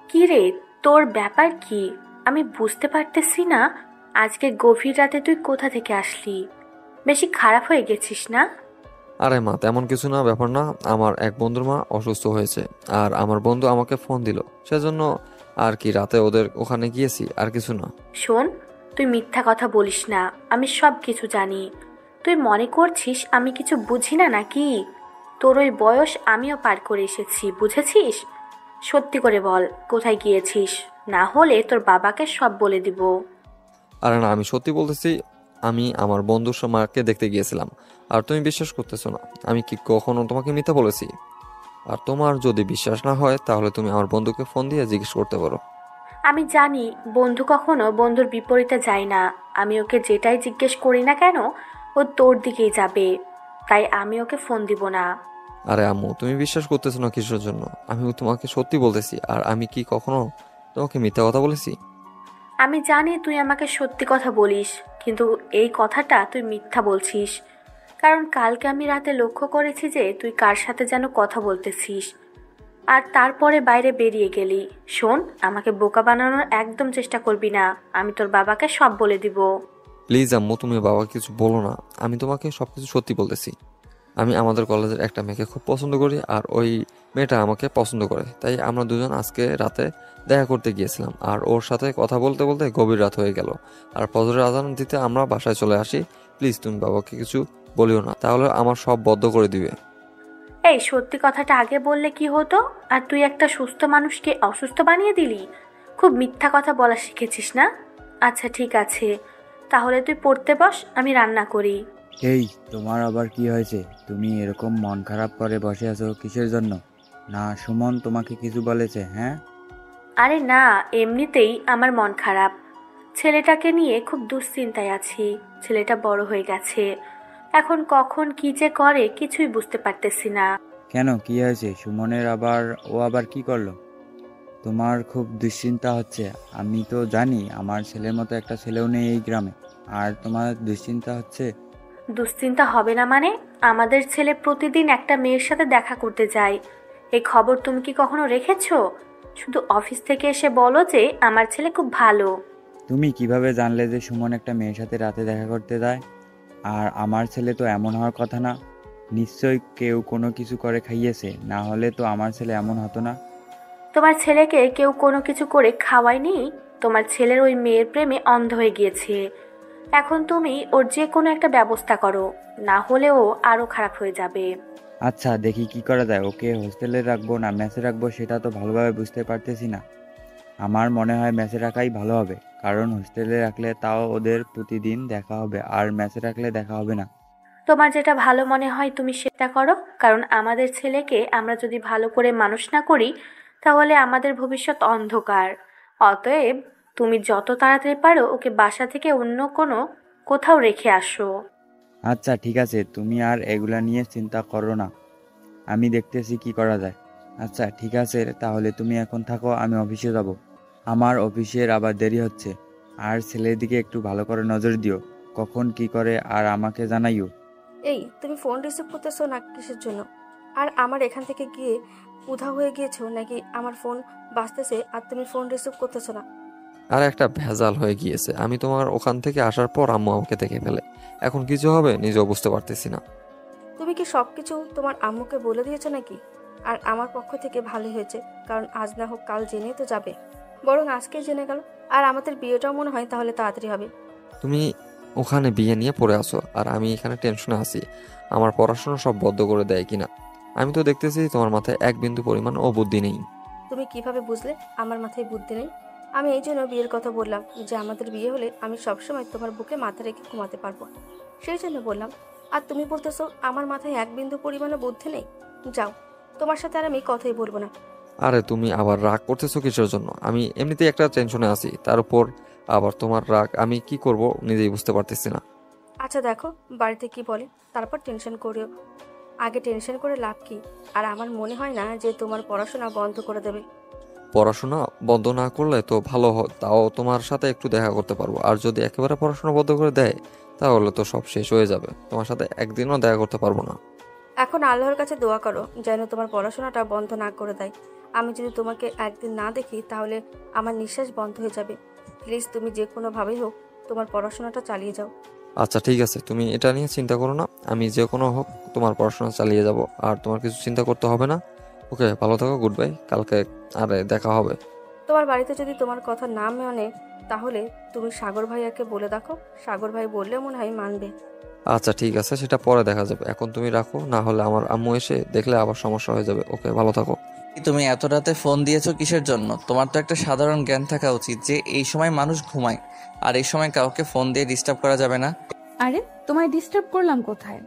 কি রে, তোর ব্যাপার কি? আমি বুঝতে পারতেছি না। আজকে গভীর রাতে তুই কোথা থেকে আসলি? বেশি খারাপ হয়ে গেছিস না? আরে মা, তেমন কিছু না, ব্যাপার না। আমার এক বন্ধুর মা অসুস্থ হয়েছে, আর আমার বন্ধু আমাকে ফোন দিল, সেজন্য আর কি রাতে ওদের ওখানে গিয়েছি, আর কিছু না। শোন, তুই মিথ্যা কথা বলিস না, আমি সব কিছু জানি। তুই মনে করছিস আমি কিছু বুঝি না নাকি? তোর ওই বয়স আমিও পার করে এসেছি, বুঝেছিস? সত্যি করে বল, কোথায় গিয়েছিস? না হলে তোর বাবাকে সব বলে দিব। আরে না, আমি সত্যি বলতেছি, আমি আমার বন্ধুর মাকে দেখতে গিয়েছিলাম। আর তুমি বিশ্বাস করতেছো না, আমি কি কখনো তোমাকে মিথ্যা বলেছি? আর তোমার যদি বিশ্বাস না হয় তাহলে তুমি আমার বন্ধুকে ফোন দিয়ে জিজ্ঞেস করতে পারো। আমি জানি বন্ধু কখনো বন্ধুর বিপরীতে যায় না। আমি ওকে যেটাই জিজ্ঞেস করি না কেন, ও তোর দিকেই যাবে। তাই আমি ওকে ফোন দিব না। আরে আম্মু, তুমি বিশ্বাস করতেছো না কিসের জন্য? আমি তোমাকে সত্যি বলতেছি, আর আমি কি কখনো তোমাকে মিথ্যা কথা বলেছি? আমি জানি তুই আমাকে সত্যি কথা বলিস, কিন্তু এই কথাটা তুই মিথ্যা বলছিস। কারণ কালকে আমি রাতে লক্ষ্য করেছি যে তুই কার সাথে যেন কথা বলতেছিস, আর তারপরে বাইরে বেরিয়ে গেলি। শোন, আমাকে বোকা বানানোর একদম চেষ্টা করবি না, আমি তোর বাবাকে সব বলে দিব। প্লিজ আম্মু, তুমি বাবাকে কিছু বলো না, আমি তোমাকে সবকিছু সত্যি বলতেছি। আমি আমাদের কলেজের একটা মেয়েকে খুব পছন্দ করি, আর ওই মেয়েটা আমাকে পছন্দ করে, তাই আমরা দুজন আজকে রাতে দেখা করতে গিয়েছিলাম। আর ওর সাথে কথা বলতে বলতে গভীর রাত হয়ে গেল, আর ফজরের আজান দিতে আমরা বাসায় চলে আসি। প্লিজ তুমি বাবাকে কিছু বলিও না, তাহলে আমার সব বদ্ধ করে দিবে। এই সত্যি কথাটা আগে বললে কি হতো? আর তুই একটা সুস্থ মানুষকে অসুস্থ বানিয়ে দিলি। খুব মিথ্যা কথা বলা শিখেছিস না? আচ্ছা ঠিক আছে, তাহলে তুই পড়তে বস, আমি রান্না করি। এই তোমার আবার কি হয়েছে? তুমি এরকম মন খারাপ করে বসে আছো কিসের জন্য? না সুমন তোমাকে কিছু বলেছে? হ্যাঁ, আরে না, এমনিতেই আমার মন খারাপ। ছেলেটাকে নিয়ে খুব দুশ্চিন্তায় আছি। ছেলেটা বড় হয়ে গেছে, এখন কখন কি যে করে কিছুই বুঝতে পারতেছি না। কেন কি হয়েছে সুমনের আবার? ও আবার কি করলো? তোমার খুব দুশ্চিন্তা হচ্ছে। আমি তো জানি আমার ছেলের মতো একটা ছেলেও নেই এই গ্রামে, আর তোমার দুশ্চিন্তা হচ্ছে? দুশ্চিন্তা হবে না মানে? আমাদের ছেলে প্রতিদিন একটা মেয়ের সাথে দেখা করতে যায়। এই খবর তুমি কি কখনো রেখেছো? শুধু অফিস থেকে এসে বলো যে আমার ছেলে খুব ভালো। তুমি কিভাবে জানলে যে সুমন একটা মেয়ের সাথে রাতে দেখা করতে যায়? আর আমার ছেলে তো এমন হওয়ার কথা না। নিশ্চয়ই কেউ কোনো কিছু করে খাইয়েছে, না হলে তো আমার ছেলে এমন হতো না। তোমার ছেলেকে কেউ কোনো কিছু করে খাওয়ায়নি? তোমার ছেলের ওই মেয়ের প্রেমে অন্ধ হয়ে গিয়েছে। এখন তুমি ওর যে কোনো একটা ব্যবস্থা করো, না হলে ও আরো খারাপ হয়ে যাবে। আচ্ছা দেখি কি করা যায়। ওকে হোস্টেলে রাখবো না মেসে রাখবো সেটা তো ভালোভাবে বুঝতে পারতেছি না। আমার মনে হয় মেসে রাখাই ভালো হবে, কারণ হোস্টেলে রাখলে তাও ওদের প্রতিদিন দেখা হবে, আর মেসে রাখলে দেখা হবে না। তোমার যেটা ভালো মনে হয় তুমি সেটা করো, কারণ আমাদের ছেলেকে আমরা যদি ভালো করে মানুষ না করি তাহলে আমাদের ভবিষ্যৎ অন্ধকার। অতএব তুমি যত তাড়াতাড়ি পারো ওকে বাসা থেকে অন্য কোথাও রেখে আসো। আচ্ছা ঠিক আছে, তুমি আর এগুলা নিয়ে চিন্তা করো না, আমি দেখতেছি কি করা যায়। আচ্ছা ঠিক আছে, তাহলে তুমি এখন থাকো, আমি অফিসে যাব। আমার অফিসের আবার দেরি হচ্ছে। আর ছেলের দিকে একটু ভালো করে নজর দিও, কখন কি করে আর আমাকে জানাইও। এই তুমি ফোন রিসিভ করতেছো না কিসের জন্য? আর আমার এখান থেকে গিয়ে উধাও হয়ে গিয়েছো নাকি আমার ফোন বাজতেছে আর তুমি ফোন রিসিভ করতেছো না? আর একটা ভেজাল হয়ে গিয়েছে। আমি তোমার ওখান থেকে আসার পর আম্মু আমাকে দেখে ফেলে। এখন কিছু হবে নিজেও বুঝতে পারতেছি না। তুমি কি সবকিছু তোমার আম্মুকে বলে দিয়েছো নাকি? আর আমার পক্ষ থেকে ভালোই হয়েছে, কারণ আজ না হোক কাল জেনেই তো যাবে। বরং আজকে জেনে গেল, আর আমাদের বিয়েটাও মনে হয় তাহলে তাড়াতাড়ি হবে। তুমি ওখানে বিয়ে নিয়ে পড়ে আছো আর আমি এখানে টেনশনে আছি আমার পড়াশোনা সব বদ্ধ করে দেয় কিনা। আমি তো দেখতেছি তোমার মাথায় এক বিন্দু পরিমাণ ও বুদ্ধি নেই। তুমি কিভাবে বুঝলে আমার মাথায় বুদ্ধি নেই? আমি এই জন্য বিয়ের কথা বললাম যে আমাদের বিয়ে হলে আমি সবসময় তোমার বুকে মাথা রেখে ঘুমাতে পারবো, সেই জন্য বললাম। আর তুমি বলতেছো আমার মাথায় এক বিন্দু পরিমাণে বুদ্ধি নেই? যাও, তোমার সাথে আর আমি কথাই বলবো না। আরে তুমি আবার রাগ করতেছো কিসের জন্য? আমি এমনিতেই একটা টেনশনে আছি, তার উপর আবার তোমার রাগ। আমি কি করব নিজেই বুঝতে পারতেছি না। আচ্ছা দেখো বাড়িতে কি বলে, তারপর টেনশন করিও। আগে টেনশন করে লাভ কি? আর আমার মনে হয় না যে তোমার পড়াশোনা বন্ধ করে দেবে। পড়াশোনা বন্ধ না করলে তো ভালো হয়, তাও তোমার সাথে একটু দেখা করতে পারবো। আর যদি একেবারে পড়াশোনা বন্ধ করে দেয় তাহলে তো সব শেষ হয়ে যাবে, তোমার সাথে একদিনও দেখা করতে পারবো না। এখন আল্লাহর কাছে দোয়া করো যেন তোমার পড়াশোনাটা বন্ধ না করে দেয়। আমি যদি তোমাকে একদিন না দেখি তাহলে আমার নিঃশ্বাস বন্ধ হয়ে যাবে। প্লিজ তুমি যে কোনোভাবেই হোক তোমার পড়াশোনাটা চালিয়ে যাও। আচ্ছা ঠিক আছে, তুমি এটা নিয়ে চিন্তা করো না, আমি যে কোনো হোক তোমার পড়াশোনা চালিয়ে যাব, আর তোমার কিছু চিন্তা করতে হবে না। ওকে, ভালো থাকো, গুড বাই, কালকে আরে দেখা হবে। তোমার বাড়িতে যদি তোমার কথা না মানে তাহলে তুমি সাগর ভাইয়াকে বলে দেখো, সাগর ভাই বললে মনে হয় মানবে। আচ্ছা ঠিক আছে, সেটা পরে দেখা যাবে, এখন তুমি রাখো, না হলে আমার আম্মু এসে দেখলে আবার সমস্যা হয়ে যাবে। ওকে, ভালো থাকো। তুমি এত রাতে ফোন দিয়েছো কিসের জন্য? তোমার তো একটা সাধারণ জ্ঞান থাকা উচিত যে এই সময় মানুষ ঘুমায়, আর এই সময় কাউকে ফোন দিয়ে ডিস্টার্ব করা যাবে না। আরে তোমায় ডিস্টার্ব করলাম কোথায়?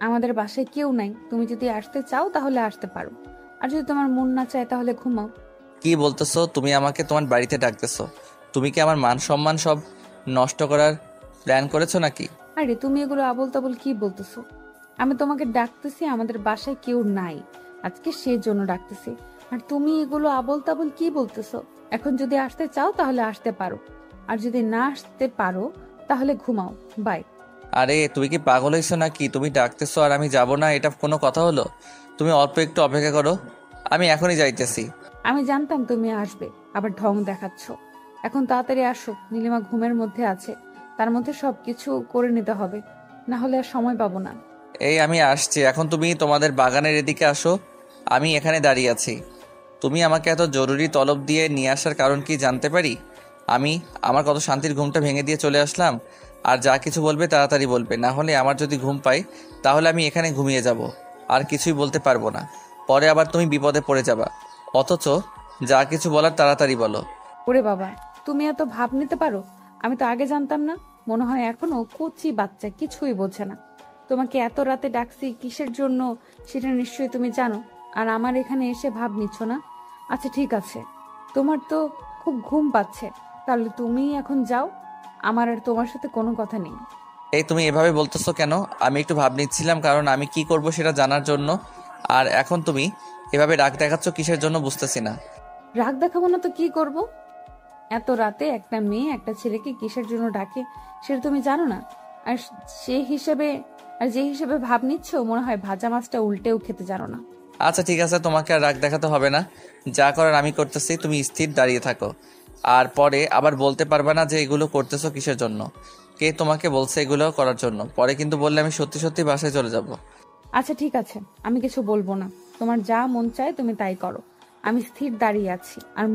আমাদের বাসায় কেউ নাই, তুমি যদি আসতে চাও তাহলে আসতে পারো, আর যদি তোমার মন না চায় তাহলে ঘুমাও। কি বলতেছো? তুমি আমাকে তোমার বাড়িতে ডাকতেছো? তুমি কি আমার মান সম্মান সব নষ্ট করার প্ল্যান করেছো নাকি? আরে তুমি এগুলো আবোল তাবোল কি বলতেছো? আমি তোমাকে ডাকতেছি, আমাদের বাসায় কেউ নাই আজকে, সেই জন্য ডাকতেছি। আর তুমি এগুলো আবোল তাবোল কি বলতেছো? এখন যদি আসতে চাও তাহলে আসতে পারো, আর যদি না আসতে পারো তাহলে ঘুমাও। বাই। আরে তুমি কি পাগল হয়েছো নাকি? তুমি ডাকতেছো আর আমি যাব না, এটা কোনো কথা হলো? তুমি অল্প একটু অপেক্ষা করো, আমি এখনই যাইতেছি। আমি জানতাম তুমি আসবে, আবার ঢং দেখাচ্ছ। এখন তাড়াতাড়ি আসো, নীলিমা ঘুমের মধ্যে আছে, তার মধ্যে সবকিছু করে নিতে হবে, না হলে আর সময় পাবো না। এই আমি আসছি, এখন তুমি তোমাদের বাগানের এদিকে আসো, আমি এখানে দাঁড়িয়ে আছি। তুমি আমাকে এত জরুরি তলব দিয়ে নিয়ে আসার কারণ কি জানতে পারি? আমি আমার কত শান্তির ঘুমটা ভেঙে দিয়ে চলে আসলাম। আর যা কিছু বলবে তাড়াতাড়ি বলবে, না হলে আমার যদি ঘুম পাই তাহলে আমি এখানে ঘুমিয়ে যাব, আর কিছুই বলতে পারবো না। পরে আবার তুমি বিপদে পড়ে যাবা। অথচ যা কিছু বলার তাড়াতাড়ি বলো। ওরে বাবা, তুমি এত ভাব নিতে পারো? আমি তো আগে জানতাম না, মনে হয় এখনো কচি বাচ্চা, কিছুই বোঝে না। তোমাকে এত রাতে ডাকছি কিসের জন্য সেটা নিশ্চয়ই তুমি জানো, আর আমার এখানে এসে ভাব নিচ্ছ না। আচ্ছা ঠিক আছে, তোমার তো খুব ঘুম পাচ্ছে, তাহলে তুমি এখন যাও, আমার আর তোমার সাথে কোনো কথা নেই। এই তুমি এভাবে বলতেছো কেন? আমি একটু ভাব নিচ্ছিলাম, কারণ আমি কি করব সেটা জানার জন্য। আর এখন তুমি এভাবে রাগ দেখাচ্ছ কিসের জন্য বুঝতেছি না। রাগ দেখাবো না তো কি করব? এত রাতে একটা মেয়ে একটা ছেলেকে কিসের জন্য ডাকে সেটা তুমি জানো না? আর যে হিসেবে ভাব নিচ্ছ মনে হয় ভাজা মাছটা উল্টেও খেতে জানো না। আচ্ছা ঠিক আছে, তোমাকে আর রাগ দেখাতে হবে না, যা করার আমি করতেছি, তুমি স্থির দাঁড়িয়ে থাকো। আর পরে আবার বলতে পারবে না যে এগুলো করতেছো কিসের জন্য, কে তোমাকে বলছে এগুলো করার জন্য। পরে কিন্তু বললে আমি সত্যি সত্যি বাসায় চলে যাব। আচ্ছা ঠিক আছে, আমি কিছু বলবো না, তোমার যা মন চায় তুমি তাই করো। আমি স্থির দাঁড়িয়ে আছি আর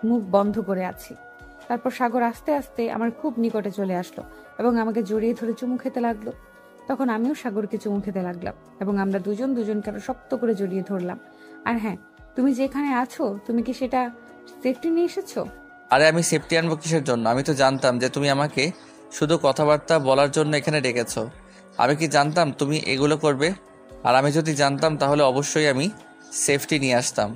মুখ বন্ধ করে আছি। তারপর সাগর আস্তে আস্তে আমার খুব নিকটে চলে আসলো এবং আমাকে জড়িয়ে ধরে চুমু খেতে লাগলো। তখন আমিও সাগরকে চুমু খেতে লাগলাম এবং আমরা দুজন দুজনকে আরো শক্ত করে জড়িয়ে ধরলাম। আর হ্যাঁ, তুমি যেখানে আছো, তুমি কি সেটা সেফটি নিয়ে এসেছো? আরে আমি সেফটি আনবো কিসের জন্য? আমি তো জানতাম যে তুমি আমাকে শুধু কথাবার্তা বলার জন্য এখানে ডেকেছো। আমি কি জানতাম তুমি এগুলো করবে? আর আমি যদি জানতাম তাহলে অবশ্যই আমি সেফটি নিয়ে আসতাম।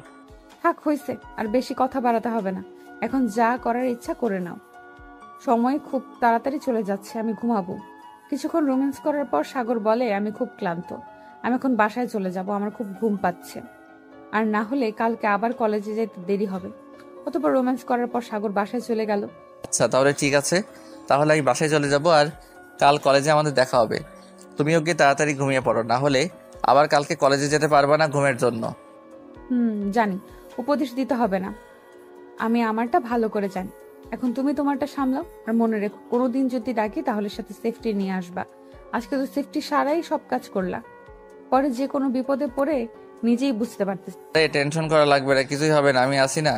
থাক, হয়েছে, আর বেশি কথা বাড়াতে হবে না। এখন যা করার ইচ্ছা করে নাও। সময় খুব তাড়াতাড়ি চলে যাচ্ছে, আমি ঘুমাবো। কিছুক্ষণ রোম্যান্স করার পর সাগর বলে, আমি খুব ক্লান্ত, আমি এখন বাসায় চলে যাব, আমার খুব ঘুম পাচ্ছে, আর না হলে কালকে আবার কলেজে যেতে দেরি হবে। অতঃপর রোম্যান্স করার পর সাগর বাসায় চলে গেল। আচ্ছা তাহলে ঠিক আছে, তাহলে আমি বাসায় চলে যাব আর কাল কলেজে আমাদের দেখা হবে। তুমিও গিয়ে তাড়াতাড়ি ঘুমিয়ে পড়ো, না হলে আবার কালকে কলেজে যেতে পারবা না ঘুমের জন্য। জানি, উপদেশ দিতে হবে না, আমি আমারটা ভালো করে জানি। এখন তুমি তোমারটা সামলাও, আর মনে রেখো কোনোদিন যদি ডাকি তাহলে সাথে সেফটি নিয়ে আসবা। আজকে তো সেফটি সারাই সব কাজ করলা, পরে যে কোনো বিপদে পড়ে নিজেই বুঝতে পারতেছি। টেনশন করা লাগবে না, কিছুই হবে না, আমি আছি না।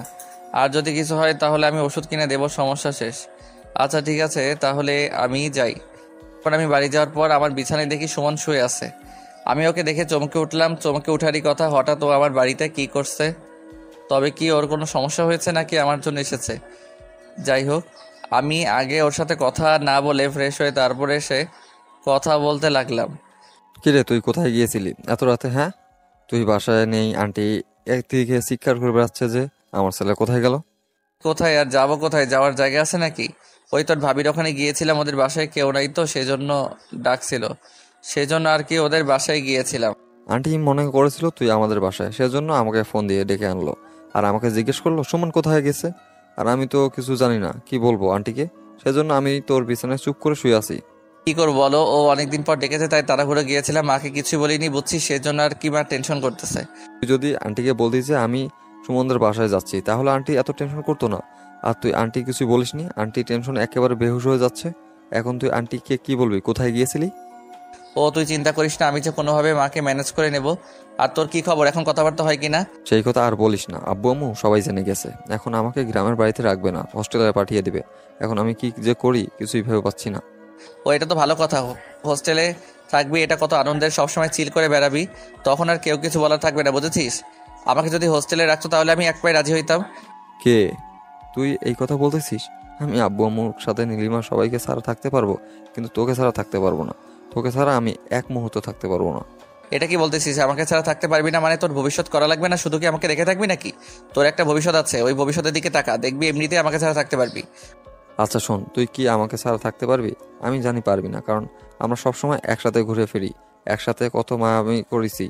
আর যদি কিছু হয় তাহলে আমি ওষুধ কিনে দেবো, সমস্যা শেষ। আচ্ছা ঠিক আছে, তাহলে আমি যাই। পর আমি বাড়ি যাওয়ার পর আমার বিছানায় দেখি সুমন শুয়ে আছে। আমি ওকে দেখে চমকে উঠলাম। চমকে উঠারই কথা, হঠাৎ ও আমার বাড়িতে কি করছে? তবে কি ওর কোনো সমস্যা হয়েছে নাকি আমার জন্য এসেছে? যাই হোক, আমি আগে ওর সাথে কথা না বলে ফ্রেশ হয়ে তারপরে এসে কথা বলতে লাগলাম। কিরে, তুই কোথায় গিয়েছিলি এত রাতে? হ্যাঁ, তুই বাসায় নেই, আন্টি একদিকে চিৎকার করে বেড়াচ্ছে যে আমার ছেলে কোথায় গেল। কোথায় আর যাবো? কোথায় যাওয়ার জায়গা আছে নাকি? ওই তোর ভাবির ওখানে গিয়েছিলাম, ওদের বাসায় কেউ নাই তো সেজন্য ডাকছিল, সেজন্য আর কি ওদের বাসায় গিয়েছিলাম। আন্টি মনে করেছিল তুই আমাদের বাসায়, সেজন্য আমাকে ফোন দিয়ে ডেকে আনলো আর আমাকে জিজ্ঞেস করলো সুমন কোথায় গেছে। আর আমি তো কিছু জানি না, কি বলবো আন্টিকে, সেজন্য আমি তোর বিছানায় চুপ করে শুয়ে আছি। কি করবো বলো, ও অনেকদিন পর ডেকেছে তাই তাড়াহুড়ো গিয়েছিলাম, মাকে কিছু বলিনি বুঝছি, সেজন্য আর কি মা টেনশন করতেছে। তুই যদি আন্টিকে বলতিস যে আমি সুমনদের বাসায় যাচ্ছি তাহলে আন্টি এত টেনশন করতো না। আর তুই আন্টি কিছু বলিসনি, আন্টি টেনশন একেবারে বেহুশ হয়ে যাচ্ছে। এখন তুই আন্টিকে কি বলবি কোথায় গিয়েছিলি? ও তুই চিন্তা করিস না, আমি যে কোনোভাবে মাকে ম্যানেজ করে নেব। আর তোর কি খবর, এখন কথাবার্তা হয় কিনা? সেই কথা আর বলিস না, আব্বু আম্মু সবাই জেনে গেছে। এখন আমাকে গ্রামের বাড়িতে রাখবে না, হোস্টেলে পাঠিয়ে দিবে। এখন আমি কি যে করি কিছুই ভেবে পাচ্ছি না। ও এটা তো ভালো কথা, হোস্টেলে থাকবি, এটা কত আনন্দের, সবসময় চিল করে বেড়াবি, তখন আর কেউ কিছু বলার থাকবে না, বুঝেছিস? আমাকে যদি হোস্টেলে রাখতো তাহলে আমি এক পায়ে রাজি হইতাম। কে তুই এই কথা বলতেছিস? আমি আব্বু আম্মুর সাথে নীলিমা সবাইকে ছাড়া থাকতে পারবো, কিন্তু তোকে ছাড়া থাকতে পারবো না। তোকে ছাড়া আমি এক মুহূর্ত থাকতে পারবো না। এটা কি বলতেছিস? আমাকে ছাড়া থাকতে পারবি না মানে তোর ভবিষ্যৎ করা লাগবে না, শুধু কি আমাকে রেখে থাকবি নাকি? তোর একটা ভবিষ্যৎ আছে, ওই ভবিষ্যতের দিকে তাকা, দেখবি এমনিতেই আমাকে ছাড়া থাকতে পারবি। আচ্ছা শোন, তুই কি আমাকে ছাড়া থাকতে পারবি? আমি জানি পারবি না, কারণ আমরা সবসময় একসাথে ঘুরে ফিরি, একসাথে কত মায়ামি করেছি।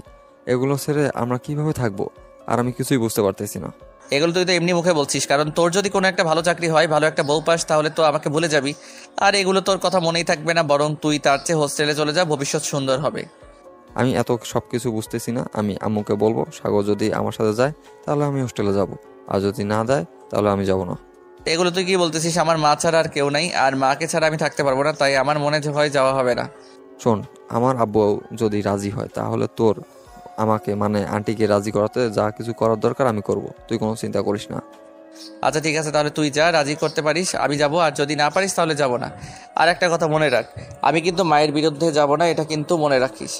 এগুলো ছেড়ে আমরা কিভাবে থাকবো? আর আমি কিছুই বুঝতে পারতেছি না। এগুলো তুই তো এমনি মুখে বলছিস, কারণ তোর যদি কোনো একটা ভালো চাকরি হয়, ভালো একটা বউ পাস, তাহলে তো আমাকে ভুলে যাবি। আর এগুলো তোর কথা মনেই থাকবে না, বরং তুই তার চেয়ে হোস্টেলে চলে যা, ভবিষ্যৎ সুন্দর হবে। আমি এত সব কিছু বুঝতেছি না। আমি আম্মুকে বলবো সাগর যদি আমার সাথে যায় তাহলে আমি হোস্টেলে যাব, আর যদি না দেয় তাহলে আমি যাব না। এগুলো তুই কি বলতেছিস? আমার মা ছাড়া আর কেউ নাই, আর মাকে ছাড়া আমি থাকতে পারবো না, তাই আমার মনে হয় যাওয়া হবে না। শোন, আমার আব্বু যদি রাজি হয় তাহলে তোর আমাকে মানে আন্টিকে রাজি করাতে যা কিছু করার দরকার আমি করব, তুই কোনো চিন্তা করিস না। আচ্ছা ঠিক আছে, তাহলে তুই যা, রাজি করতে পারিস আমি যাব, আর যদি না পারিস তাহলে যাব না। আর একটা কথা মনে রাখ, আমি কিন্তু মায়ের বিরুদ্ধে যাব না, এটা কিন্তু মনে রাখিস।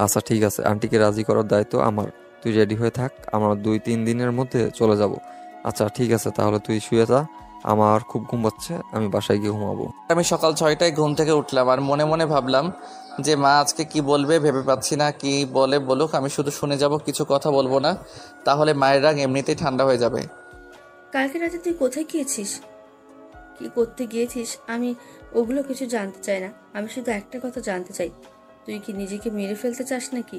আচ্ছা ঠিক আছে, আন্টিকে রাজি করার দায়িত্ব আমার। তুই রেডি হয়ে থাক, আমরা 2-3 দিনের মধ্যে চলে যাব। আচ্ছা ঠিক আছে, তাহলে তুই শুয়ে যা, আমার খুব ঘুম পাচ্ছে, আমি বাসায় গিয়ে ঘুমাবো। আমি সকাল 6টায় ঘুম থেকে উঠলাম আর মনে মনে ভাবলাম যে মা আজকে কি বলবে ভেবে পাচ্ছি না। কি বলে বলুক, আমি শুধু শুনে যাব, কিছু কথা বলবো না, তাহলে মায়ের রাগ এমনিতেই ঠান্ডা হয়ে যাবে। কালকে রাতে তুই কোথায় গিয়েছিস, কি করতে গিয়েছিস? আমি ওগুলো কিছু জানতে চাই না, আমি শুধু একটা কথা জানতে চাই, তুই কি নিজেকে মেরে ফেলতে চাস নাকি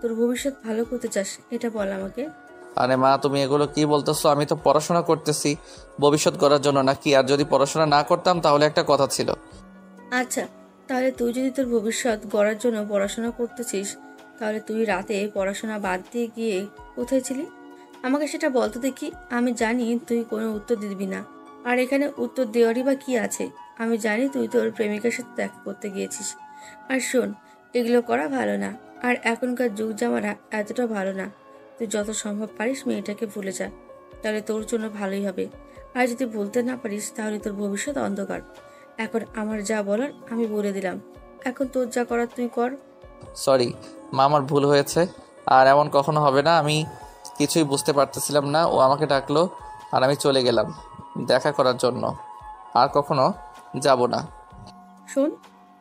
তোর ভবিষ্যৎ ভালো করতে চাস? এটা বল আমাকে। আরে মা, তুমি এগুলো কি বলতেছো? আমি তো পড়াশোনা করতেছি ভবিষ্যৎ করার জন্য নাকি? আর যদি পড়াশোনা না করতাম তাহলে একটা কথা ছিল। আচ্ছা, তাহলে তুই যদি তোর ভবিষ্যৎ গড়ার জন্য পড়াশোনা করতেছিস, তাহলে তুই রাতে পড়াশোনা বাদ দিয়ে গিয়ে কোথায় ছিলি? আমাকে সেটা বলতো দেখি। আমি জানি তুই কোনো উত্তর দিবি না, আর এখানে উত্তর দেওয়ারই বা কি আছে? আমি জানি তুই তোর প্রেমিকার সাথে দেখা করতে গিয়েছিস। আর শোন, এগুলো করা ভালো না, আর এখনকার যুগ জামানা এতটা ভালো না। তুই যত সম্ভব পারিস মেয়েটাকে ভুলে যা, তাহলে তোর জন্য ভালোই হবে। আর যদি বলতে না পারিস তাহলে তোর ভবিষ্যৎ অন্ধকার। এখন আমার যা বলার আমি বলে দিলাম, এখন তোর যা করার তুই কর। সরি মা, আমার ভুল হয়েছে, আর এমন কখনো হবে না। আমি কিছুই বুঝতে পারতেছিলাম না। ও আমাকে ডাকলো আর আমি চলে গেলাম দেখা করার জন্য। আর কখনো যাব না। শোন,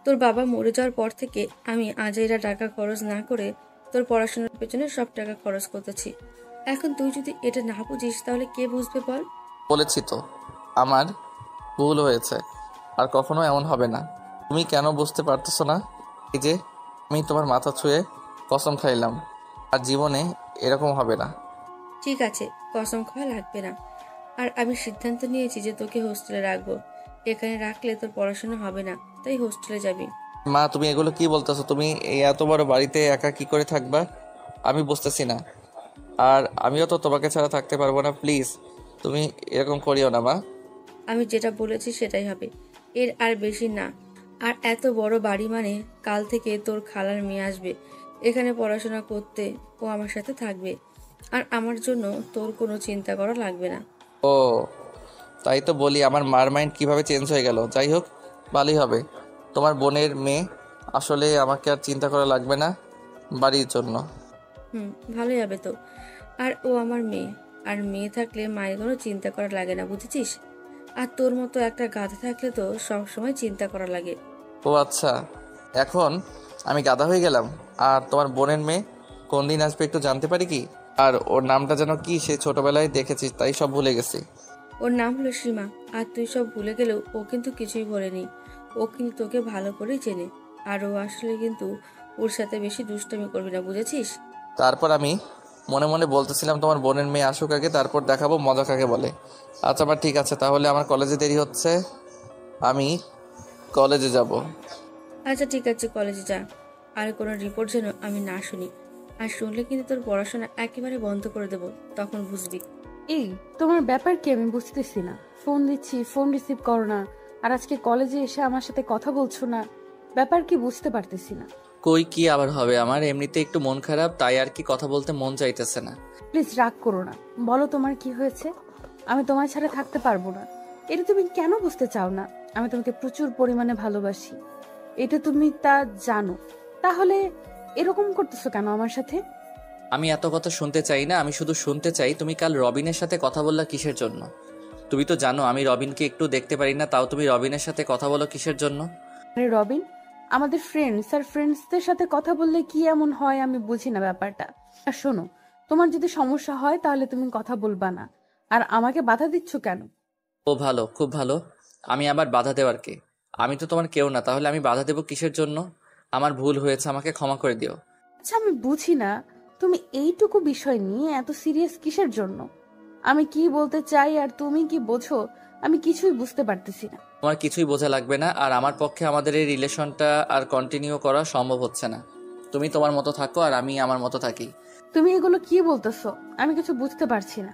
তোর বাবা মরে যাওয়ার পর থেকে আমি আজাইরা টাকা খরচ না করে তোর পড়াশোনার পেছনে সব টাকা খরচ করতেছি। এখন তুই যদি এটা না বুঝিস তাহলে কে বুঝবে বল? বলেছি তো আমার ভুল হয়েছে, আর কখনো এমন হবে না। তুমি কেন বুঝতে পারতেছো না? এই যে আমি তোমার মাথা ছুঁয়ে কসম খাইলাম, আর জীবনে এরকম হবে না। ঠিক আছে, কসম খাওয়া লাগবে না। আর আমি সিদ্ধান্ত নিয়েছি যে তোকে হোস্টেলে রাখবো। এখানে রাখলে তোর পড়াশোনা হবে না, তাই হোস্টেলে যাবি। মা, তুমি এগুলো কি বলতেছো? তুমি এই এত বড় বাড়িতে একা কি করে থাকবা? আমি বুঝতেছি না। আর আমিও তো তোমাকে ছাড়া থাকতে পারবো না। প্লিজ তুমি এরকম করিও না মা। আমি যেটা বলেছি সেটাই হবে, এর আর বেশি না। আর এত বড় বাড়ি মানে কাল থেকে তোর খালার মেয়ে আসবে এখানে পড়াশোনা করতে, ও আমার সাথে থাকবে। আর আমার জন্য তোর কোনো চিন্তা করা লাগবে না। ও তাই তো বলি, আমার মার মাইন্ড কীভাবে চেঞ্জ হয়ে গেল। যাই হোক, ভালোই হবে। তোমার বোনের মেয়ে, আসলে আমাকে আর চিন্তা করা লাগবে না বাড়ির জন্য। ভালোই হবে তো। আর ও আমার মেয়ে, আর মেয়ে থাকলে মায়ের কোনো চিন্তা করা লাগে না, বুঝেছিস? আর তোর মতো একটা গাধা থাকলে তো সবসময় চিন্তা করা লাগে। ও আচ্ছা, এখন আমি গাধা হয়ে গেলাম। আর তোমার বোনের মেয়ে কোন দিন আসবে একটু জানতে পারি কি? আর ওর নামটা যেন কি? সে ছোটবেলায় দেখেছিস, তাই সব ভুলে গেছি। ওর নাম হলো সীমা। আর তুই সব ভুলে গেলেও ও কিন্তু কিছুই বলেনি। ও কিন্তু তোকে ভালো করেই চেনে। আর ও আসলে কিন্তু ওর সাথে বেশি দুষ্টামি করবি না, বুঝেছিস? তারপর আমি মনে মনে বলতেছিলাম তোমার বোনের মেয়ে আসুক আগে, তারপর দেখাবো মজা কাকে বলে। আচ্ছা বা ঠিক আছে, তাহলে আমার কলেজে দেরি হচ্ছে, আমি কলেজে যাব। আচ্ছা ঠিক আছে, কলেজে যা। আর কোনো রিপোর্ট যেন আমি না শুনি। আর শুনলে কিন্তু তোর পড়াশোনা একেবারে বন্ধ করে দেবো, তখন বুঝবি। এই তোমার ব্যাপার কি আমি বুঝতেছি না। ফোন দিচ্ছি, ফোন রিসিভ করো না। আর আজকে কলেজে এসে আমার সাথে কথা বলছো না, ব্যাপার কি বুঝতে পারতেছি না। কই কি আবার হবে, আমার এমনিতে একটু মন খারাপ, তাই আর কি কথা বলতে মন চাইতেছে না। প্লিজ রাগ করো না, বলো তোমার কি হয়েছে। আমি তোমার ছাড়া থাকতে পারবো না। এটা তুমি কেন বুঝতে চাও না? আমি তোমাকে প্রচুর পরিমাণে ভালোবাসি, এটা তুমি তা জানো। তাহলে এরকম করতেছো কেন আমার সাথে? আমি এত কথা শুনতে চাই না, আমি শুধু শুনতে চাই তুমি কাল রবিনের সাথে কথা বললা কিসের জন্য? তুমি তো জানো আমি রবিনকে একটু দেখতে পারি না, তাও তুমি রবিনের সাথে কথা বলো কিসের জন্য? আরে রবিন আমাদের ফ্রেন্ডস, আর ফ্রেন্ডসদের সাথে কথা বললে কি এমন হয় আমি বুঝি না ব্যাপারটা। আর শোনো, তোমার যদি সমস্যা হয় তাহলে তুমি কথা বলবা না, আর আমাকে বাধা দিচ্ছ কেন? ও ভালো, খুব ভালো। আমি আবার বাধা দেওয়ার কে? আমি তো তোমার কেউ না, তাহলে আমি বাধা দেবো কিসের জন্য? আমার ভুল হয়েছে, আমাকে ক্ষমা করে দিও। আচ্ছা আমি বুঝি না তুমি এইটুকু বিষয় নিয়ে এত সিরিয়াস কিসের জন্য। আমি কি বলতে চাই আর তুমি কি বোঝো আমি কিছুই বুঝতে পারতেছি না। তোমার কিছুই বোঝা লাগবে না, আর আমার পক্ষে আমাদের এই রিলেশনটা আর কন্টিনিউ করা সম্ভব হচ্ছে না। তুমি তোমার মতো থাকো আর আমি আমার মতো থাকি। তুমি এগুলো কি বলতেছো? আমি কিছু বুঝতে পারছি না।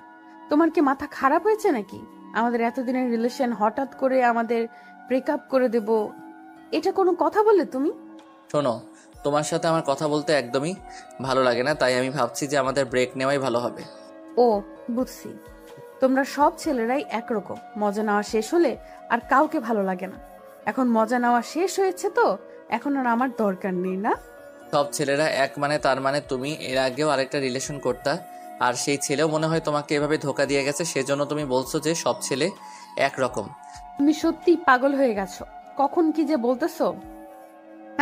তোমার কি মাথা খারাপ হয়েছে নাকি? আমাদের এতদিনের রিলেশন হঠাৎ করে আমাদের ব্রেকআপ করে দেব, এটা কোনো কথা বললে তুমি? শোনো, তোমার সাথে আমার কথা বলতে একদমই ভালো লাগে না, তাই আমি ভাবছি যে আমাদের ব্রেক নেওয়াই ভালো হবে। ও বুঝছি, তোমরা সব ছেলেরাই একরকম, মজা নেওয়া শেষ হলে আর কাউকে ভালো লাগে না। এখন মজা নেওয়া শেষ হয়েছে তো এখন আর আমার দরকার নেই, না? সব ছেলেরা এক মানে তার মানে তুমি এর আগেও আরেকটা রিলেশন করতা, আর সেই ছেলেও মনে হয় তোমাকে এভাবে ধোকা দিয়ে গেছে, সেজন্য তুমি বলছো যে সব ছেলে একরকম। তুমি সত্যি পাগল হয়ে গেছো, কখন কি যে বলতেছো।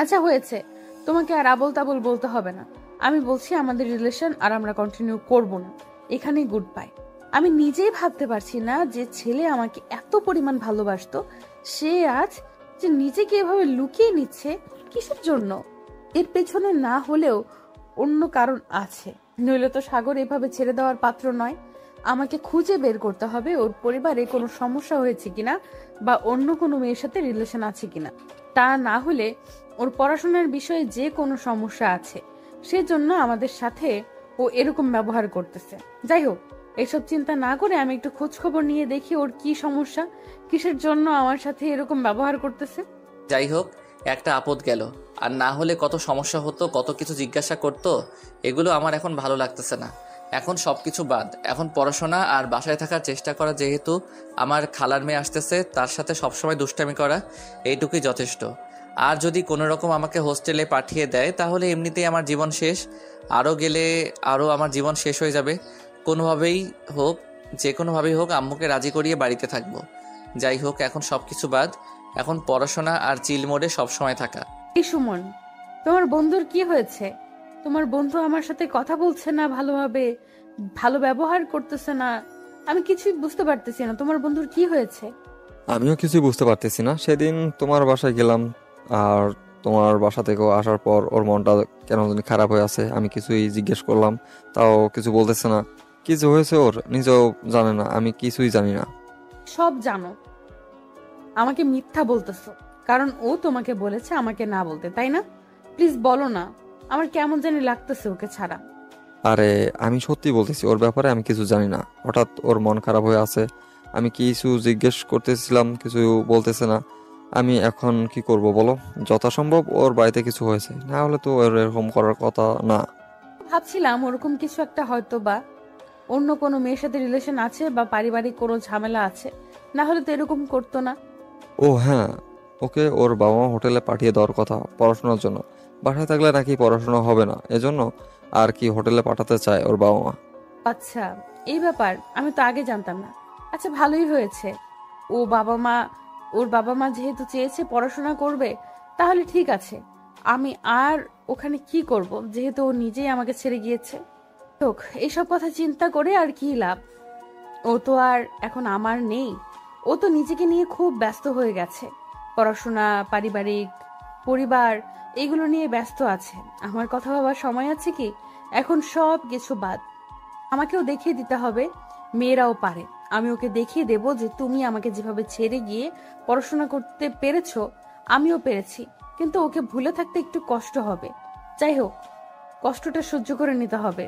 আচ্ছা হয়েছে, তোমাকে আর আবল তাবল বলতে হবে না। আমি বলছি আমাদের রিলেশন আর আমরা কন্টিনিউ করব না, এখানেই গুড বাই। আমি নিজেই ভাবতে পারছি না যে ছেলে আমাকে এত পরিমাণ ভালোবাসতো, সে আজ যে নিজেকে এভাবে লুকিয়ে নিচ্ছে কিসের জন্য? এর পেছনে না হলেও অন্য কারণ আছে, নইলে তো সাগর এভাবে ছেড়ে দেওয়ার পাত্র নয়। আমাকে খুঁজে বের করতে হবে ওর পরিবারে কোনো সমস্যা হয়েছে কিনা, বা অন্য কোনো মেয়ের সাথে রিলেশন আছে কিনা। তা না হলে ওর পড়াশোনার বিষয়ে যে কোনো সমস্যা আছে, সেজন্য আমাদের সাথে ও এরকম ব্যবহার করতেছে। যাই হোক, এসব চিন্তা না করে আমি একটু খোঁজ খবর নিয়ে দেখি ওর কি সমস্যা, কিসের জন্য আমার সাথে এরকম ব্যবহার করতেছে। যাই হোক, একটা আপদ গেল, আর না হলে কত সমস্যা হতো, কত কিছু জিজ্ঞাসা করতো। এগুলো আমার এখন ভালো লাগতেছে না। এখন সবকিছু বাদ, এখন পড়াশোনা আর বাসায় থাকার চেষ্টা করা। যেহেতু আমার খালার মেয়ে আসতেছে, তার সাথে সবসময় দুষ্টামি করা, এইটুকুই যথেষ্ট। আর যদি কোনো রকম আমাকে হোস্টেলে পাঠিয়ে দেয় তাহলে এমনিতেই আমার জীবন শেষ। আরও গেলে আরও আমার জীবন শেষ হয়ে যাবে। কোনোভাবেই হোক, যে কোনোভাবেই হোক আম্মুকে রাজি করিয়ে বাড়িতে থাকবো। যাই হোক, এখন সব কিছু বাদ, এখন পড়াশোনা আর চিল মোডে সবসময় থাকা। এই সুমন, তোমার বন্ধুর কি হয়েছে? তোমার বন্ধু আমার সাথে কথা বলছে না ভালোভাবে, ভালো ব্যবহার করতেছে না, আমি কিছুই বুঝতে পারতেছি না। তোমার বন্ধুর কি হয়েছে? আমিও কিছুই বুঝতে পারতেছি না। সেদিন তোমার বাসায় গেলাম, আর তোমার বাসা থেকেও আসার পর ওর মনটা কেন জানি খারাপ হয়ে আছে। আমি কিছুই জিজ্ঞেস করলাম, তাও কিছু বলতেছে না। কিছু হয়েছে ওর নিজেও জানে না, আমি কিছুই জানি না। সব জানো, আমাকে মিথ্যা বলতেছো, কারণ ও তোমাকে বলেছে আমাকে না বলতে, তাই না? প্লিজ বলো না, আমার কেমন জানি লাগতেছে ওকে ছাড়া। আরে আমি সত্যি বলতেছি, ওর ব্যাপারে আমি কিছু জানি না। হঠাৎ ওর মন খারাপ হয়ে আছে, আমি কিছু জিজ্ঞেস করতেছিলাম, কিছু বলতেছে না। আমি এখন কি করব বলো? যথাসম্ভব ওর বাড়িতে কিছু হয়েছে, না হলে তো ওর এরকম করার কথা না। ভাবছিলাম ওরকম কিছু একটা হয়তো বা অন্য কোনো মেয়ের সাথে রিলেশন আছে বা পারিবারিক কোনো ঝামেলা আছে, না হলে তো এরকম করতো না। ও হ্যাঁ, ওকে ওর বাবা মা হোটেলে পাঠিয়ে দেওয়ার কথা পড়াশোনার জন্য। বাসায় থাকলে নাকি পড়াশোনা হবে না, এজন্য আর কি হোটেলে পাঠাতে চায় ওর বাবা মা। আচ্ছা, এই ব্যাপার আমি তো আগে জানতাম না। আচ্ছা, ভালোই হয়েছে। ও বাবা মা ওর বাবা মা যেহেতু চেয়েছে পড়াশোনা করবে, তাহলে ঠিক আছে। আমি আর ওখানে কি করব, যেহেতু ও নিজেই আমাকে ছেড়ে গিয়েছে। হোক, এইসব কথা চিন্তা করে আর কি লাভ? ও তো আর এখন আমার নেই। ও তো নিজেকে নিয়ে খুব ব্যস্ত হয়ে গেছে। পড়াশোনা, পারিবারিক, পরিবার, এগুলো নিয়ে ব্যস্ত আছে। আমার কথা ভাবার সময় আছে কি? এখন সব কিছু বাদ। আমাকেও দেখিয়ে দিতে হবে মেয়েরাও পারে। আমি ওকে দেখিয়ে দেব যে তুমি আমাকে যেভাবে ছেড়ে গিয়ে পড়াশোনা করতে পেরেছো, আমিও পেরেছি। কিন্তু ওকে ভুলে থাকতে একটু কষ্ট হবে। যাই হোক, কষ্টটা সহ্য করে নিতে হবে,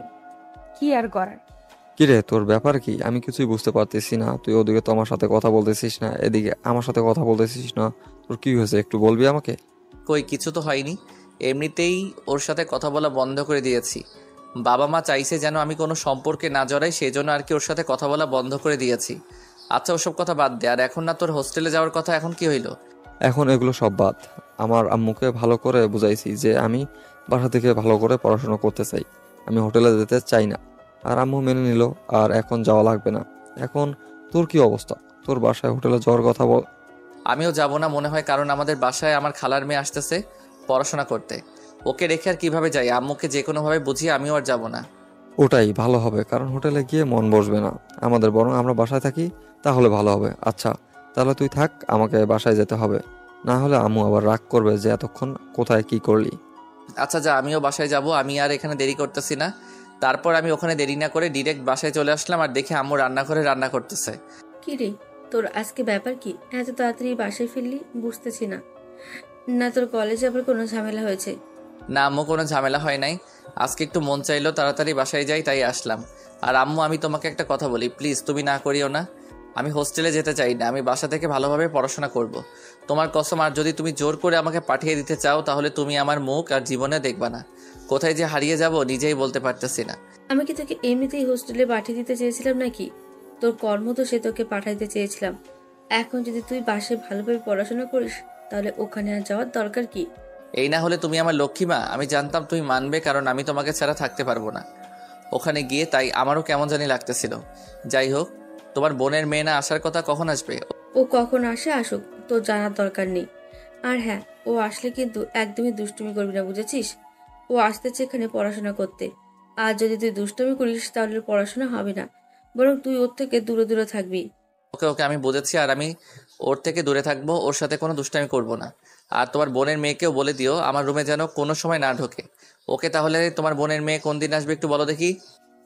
কি আর করার। কিরে, তোর ব্যাপার কি? আমি কিছুই বুঝতে পারতেছি না। তুই ওদিকে তো আমার সাথে কথা বলতেছিস না, এদিকে আমার সাথে কথা বলতেছিস না। তোর কি হয়েছে একটু বলবি আমাকে? কই, কিছু তো হয়নি। এমনিতেই ওর সাথে কথা বলা বন্ধ করে দিয়েছি। বাবা মা চাইছে যেন আমি কোনো সম্পর্কে না জড়াই, সেই জন্য আর কি ওর সাথে কথা বলা বন্ধ করে দিয়েছি। আচ্ছা, ওসব কথা বাদ দে। আর এখন না তোর হোস্টেলে যাওয়ার কথা, এখন কি হইলো? এখন এগুলো সব বাদ। আমার আম্মুকে ভালো করে বুঝাইছি যে আমি বাসা থেকে ভালো করে পড়াশোনা করতে চাই, আমি হোটেলে যেতে চাই না। আর আম্মু মেনে নিল, আর এখন যাওয়া লাগবে না। এখন তোর কি অবস্থা? তোর বাসায় হোটেলে যাওয়ার কথা বল। আমিও যাব না মনে হয়, কারণ আমাদের বাসায় আমার খালার মেয়ে আসতেছে পড়াশোনা করতে। ওকে রেখে আর কিভাবে যাই? আম্মুকে যে কোনোভাবে বুঝিয়ে আমিও আর যাব না। ওটাই ভালো হবে, কারণ হোটেলে গিয়ে মন বসবে না আমাদের, বরং আমরা বাসায় থাকি, তাহলে ভালো হবে। আচ্ছা তাহলে তুই থাক, আমাকে বাসায় যেতে হবে, না হলে আম্মু আবার রাগ করবে যে এতক্ষণ কোথায় কি করলি। আচ্ছা যা, আমিও বাসায় যাব। আমি আর এখানে দেরি করতেছি না। তারপর আমি ওখানে দেরি না করে ডিরেক্ট বাসায় চলে আসলাম, আর দেখে আম্মু রান্নাঘরে রান্না করতেছে। কি রে, তোর আজকে ব্যাপার কি? এত তাড়াতাড়ি বাসায় ফিরলি, বুঝতেছি না। না তোর কলেজে আবার কোনো ঝামেলা হয়েছে? না আম্মু, কোনো ঝামেলা হয় নাই। আজকে একটু মন চাইলো তাড়াতাড়ি বাসায় যাই, তাই আসলাম। আর আম্মু, আমি তোমাকে একটা কথা বলি, প্লিজ তুমি না করিও না। আমি হোস্টেলে যেতে চাই না, আমি বাসা থেকে ভালোভাবে পড়াশোনা করব। তোমার কসম, আর যদি তুমি জোর করে আমাকে পাঠিয়ে দিতে চাও তাহলে তুমি আমার মুখ আর জীবনে দেখবা না। কোথায় যে হারিয়ে যাব নিজেই বলতে পারতেছি না। আমি কি তোকে এমনিতেই হোস্টেলে পাঠিয়ে দিতে চেয়েছিলাম নাকি? তোর কর্ম তো সে তোকে পাঠাইতে চেয়েছিলাম। এখন যদি তুই বাসায় ভালোভাবে পড়াশোনা করিস, তাহলে ওখানে আর যাওয়ার দরকার কি? এই না হলে তুমি আমার লক্ষ্মীমা, আমি জানতাম তুমি মানবে, কারণ আমি তোমাকে ছাড়া থাকতে পারবো না ওখানে গিয়ে, তাই আমারও কেমন জানি লাগতেছিল। যাই হোক, তোমার বোনের মেয়ে না আসার কথা, কখন আসবে? ও কখন আসে আসুক, তোর জানার দরকার নেই। আর হ্যাঁ, ও আসলে কিন্তু একদমই দুষ্টুমি করবি না, বুঝেছিস? ও আসতেছে এখানে পড়াশোনা করতে। আর যদি তুই দুষ্টুমি করিস তাহলে পড়াশোনা হবে না, বরং তুই ওর থেকে দূরে দূরে থাকবি। ওকে ওকে, আমি বুঝেছি। আর আমি ওর থেকে দূরে থাকবো, ওর সাথে কোনো দুষ্টামি করব না। আর তোমার বোনের মেয়েকেও বলে দিও আমার রুমে যেন কোনো সময় না ঢোকে। ওকে, তাহলে তোমার বোনের মেয়ে কোন দিন আসবে একটু বলো দেখি।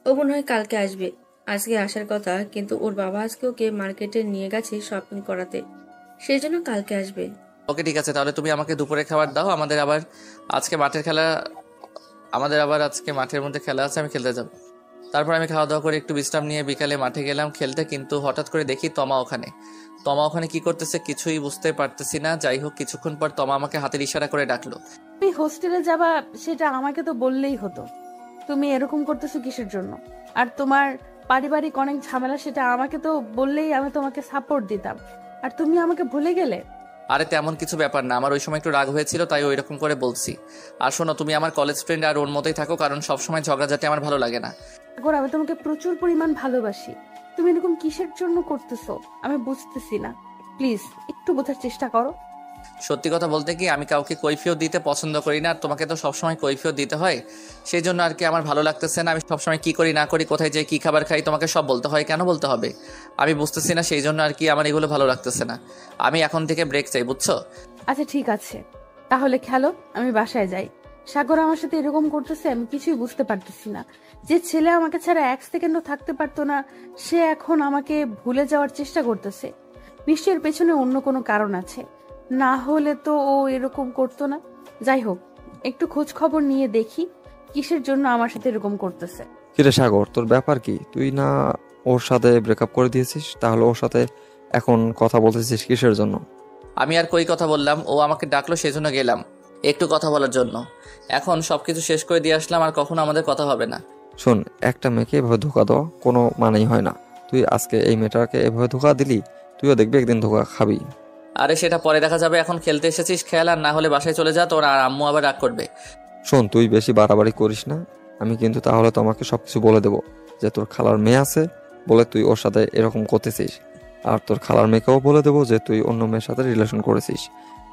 ও মনে হয় কালকে আসবে। আজকে আসার কথা, কিন্তু ওর বাবা আজকে ওকে মার্কেটে নিয়ে গেছে শপিং করাতে, সেই জন্য কালকে আসবে। ওকে ঠিক আছে, তাহলে তুমি আমাকে দুপুরে খাবার দাও। আমাদের আবার আজকে মাঠের মধ্যে খেলা আছে, আমি খেলতে যাব। তারপর আমি খাওয়া দাওয়া করে একটু বিশ্রাম নিয়ে বিকালে মাঠে গেলাম খেলতে, কিন্তু হঠাৎ করে দেখি তমা ওখানে কি করতেছে কিছুই বুঝতে পারতেছি না। যাই হোক, কিছুক্ষণ পর তমা আমাকে হাতের ইশারা করে ডাকলো। তুমি হোস্টেলে যাবা, সেটা আমাকে তো বললেই হতো। তুমি এরকম করতেছো কিসের জন্য? আর তোমার পারিবারিক অনেক ঝামেলা, সেটা আমাকে তো বললেই আমি তোমাকে সাপোর্ট দিতাম, আর তুমি আমাকে ভুলে গেলে। আরে তেমন কিছু ব্যাপার না, আমার ওই সময় একটু রাগ হয়েছিল তাই ওই রকম করে বলছি। আর শোনো, তুমি আমার কলেজ ফ্রেন্ড আর ওর মতোই থাকো, কারণ সবসময় ঝগড়াঝাটি আমার ভালো লাগে না। সাগর, আমি তোমাকে প্রচুর পরিমাণ ভালোবাসি, তুমি এরকম কিসের জন্য করতেছো আমি বুঝতেছি না। প্লিজ একটু বোঝার চেষ্টা করো। সত্যি কথা বলতে কি, আমি কাউকে কৈফিয়ত দিতে পছন্দ করি না, আর তোমাকে তো সবসময় কৈফিয়ত দিতে হয়, সেই জন্য আর কি আমার ভালো লাগতেছে না। আমি সবসময় কি করি না করি, কোথায় যাই, কি খাবার খাই, তোমাকে সব বলতে হয়, কেন বলতে হবে আমি বুঝতেছি না, সেই জন্য আর কি আমার এগুলো ভালো লাগতেছে না। আমি এখন থেকে ব্রেক চাই, বুঝছো? আচ্ছা ঠিক আছে, তাহলে খেলো, আমি বাসায় যাই। সাগর আমার সাথে এরকম করতেছে আমি কিছুই বুঝতে পারতেছি না। যে ছেলে আমাকে ছাড়া এক সেকেন্ডও থাকতে পারতো না, সে এখন আমাকে ভুলে যাওয়ার চেষ্টা করতেছে। নিশ্চয়ের পেছনে অন্য কোনো কারণ আছে, না হলে তো ও এরকম করতো না। যাই হোক, একটু খোঁজ খবর নিয়ে দেখি কিসের জন্য আমার সাথে এরকম করতেছে। কিরে সাগর, তোর ব্যাপার কি? তুই না ওর সাথে ব্রেকআপ করে দিয়েছিস, তাহলে ওর সাথে এখন কথা বলতেছিস কিসের জন্য? আমি আর কই কথা বললাম, ও আমাকে ডাকলো সেজন্য গেলাম একটু কথা বলার জন্য। এখন সবকিছু শেষ করে দিয়ে আসলাম, আর কখনো আমাদের কথা হবে না। শোন, একটা মেয়েকে এভাবে ধোকা দেওয়া কোনো মানেই হয় না। তুই আজকে এই মেয়েটাকে এভাবে ধোকা দিলি, তুইও দেখবি একদিন ধোকা খাবি। আরে সেটা পরে দেখা যাবে, এখন খেলতে এসেছিস খেল, আর না হলে বাসায় চলে যা, তোর আর আম্মু আবার রাগ করবে। শোন, তুই বেশি বাড়াবাড়ি করিস না, আমি কিন্তু তাহলে তোমাকে সবকিছু বলে দেবো যে তোর খালার মেয়ে আছে বলে তুই ওর সাথে এরকম করতেছিস, আর তোর খালার মেয়েকেও বলে দেবো যে তুই অন্য মেয়ের সাথে রিলেশন করেছিস।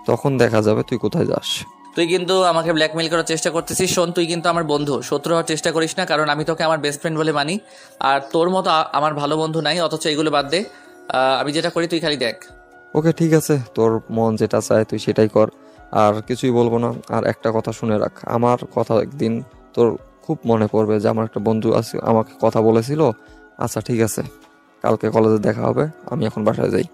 তখন দেখা যাবে তুই কোথায় যাস। তুই কিন্তু আমাকে ব্ল্যাকমেল করার চেষ্টা করতেছিস। শোন, তুই কিন্তু আমার বন্ধু, শত্রু হওয়ার চেষ্টা করিস না, কারণ আমি তোকে আমার বেস্ট ফ্রেন্ড বলে মানি, আর তোর মতো আমার ভালো বন্ধু নাই। অথচ এগুলো বাদ দে, আমি যেটা করি তুই খালি দেখ। ওকে ঠিক আছে, তোর মন যেটা চায় তুই সেটাই কর, আর কিছুই বলবো না। আর একটা কথা শুনে রাখ, আমার কথা একদিন তোর খুব মনে পড়বে যে আমার একটা বন্ধু আছে আমাকে কথা বলেছিল। আচ্ছা ঠিক আছে, কালকে কলেজে দেখা হবে, আমি এখন বাসায় যাই।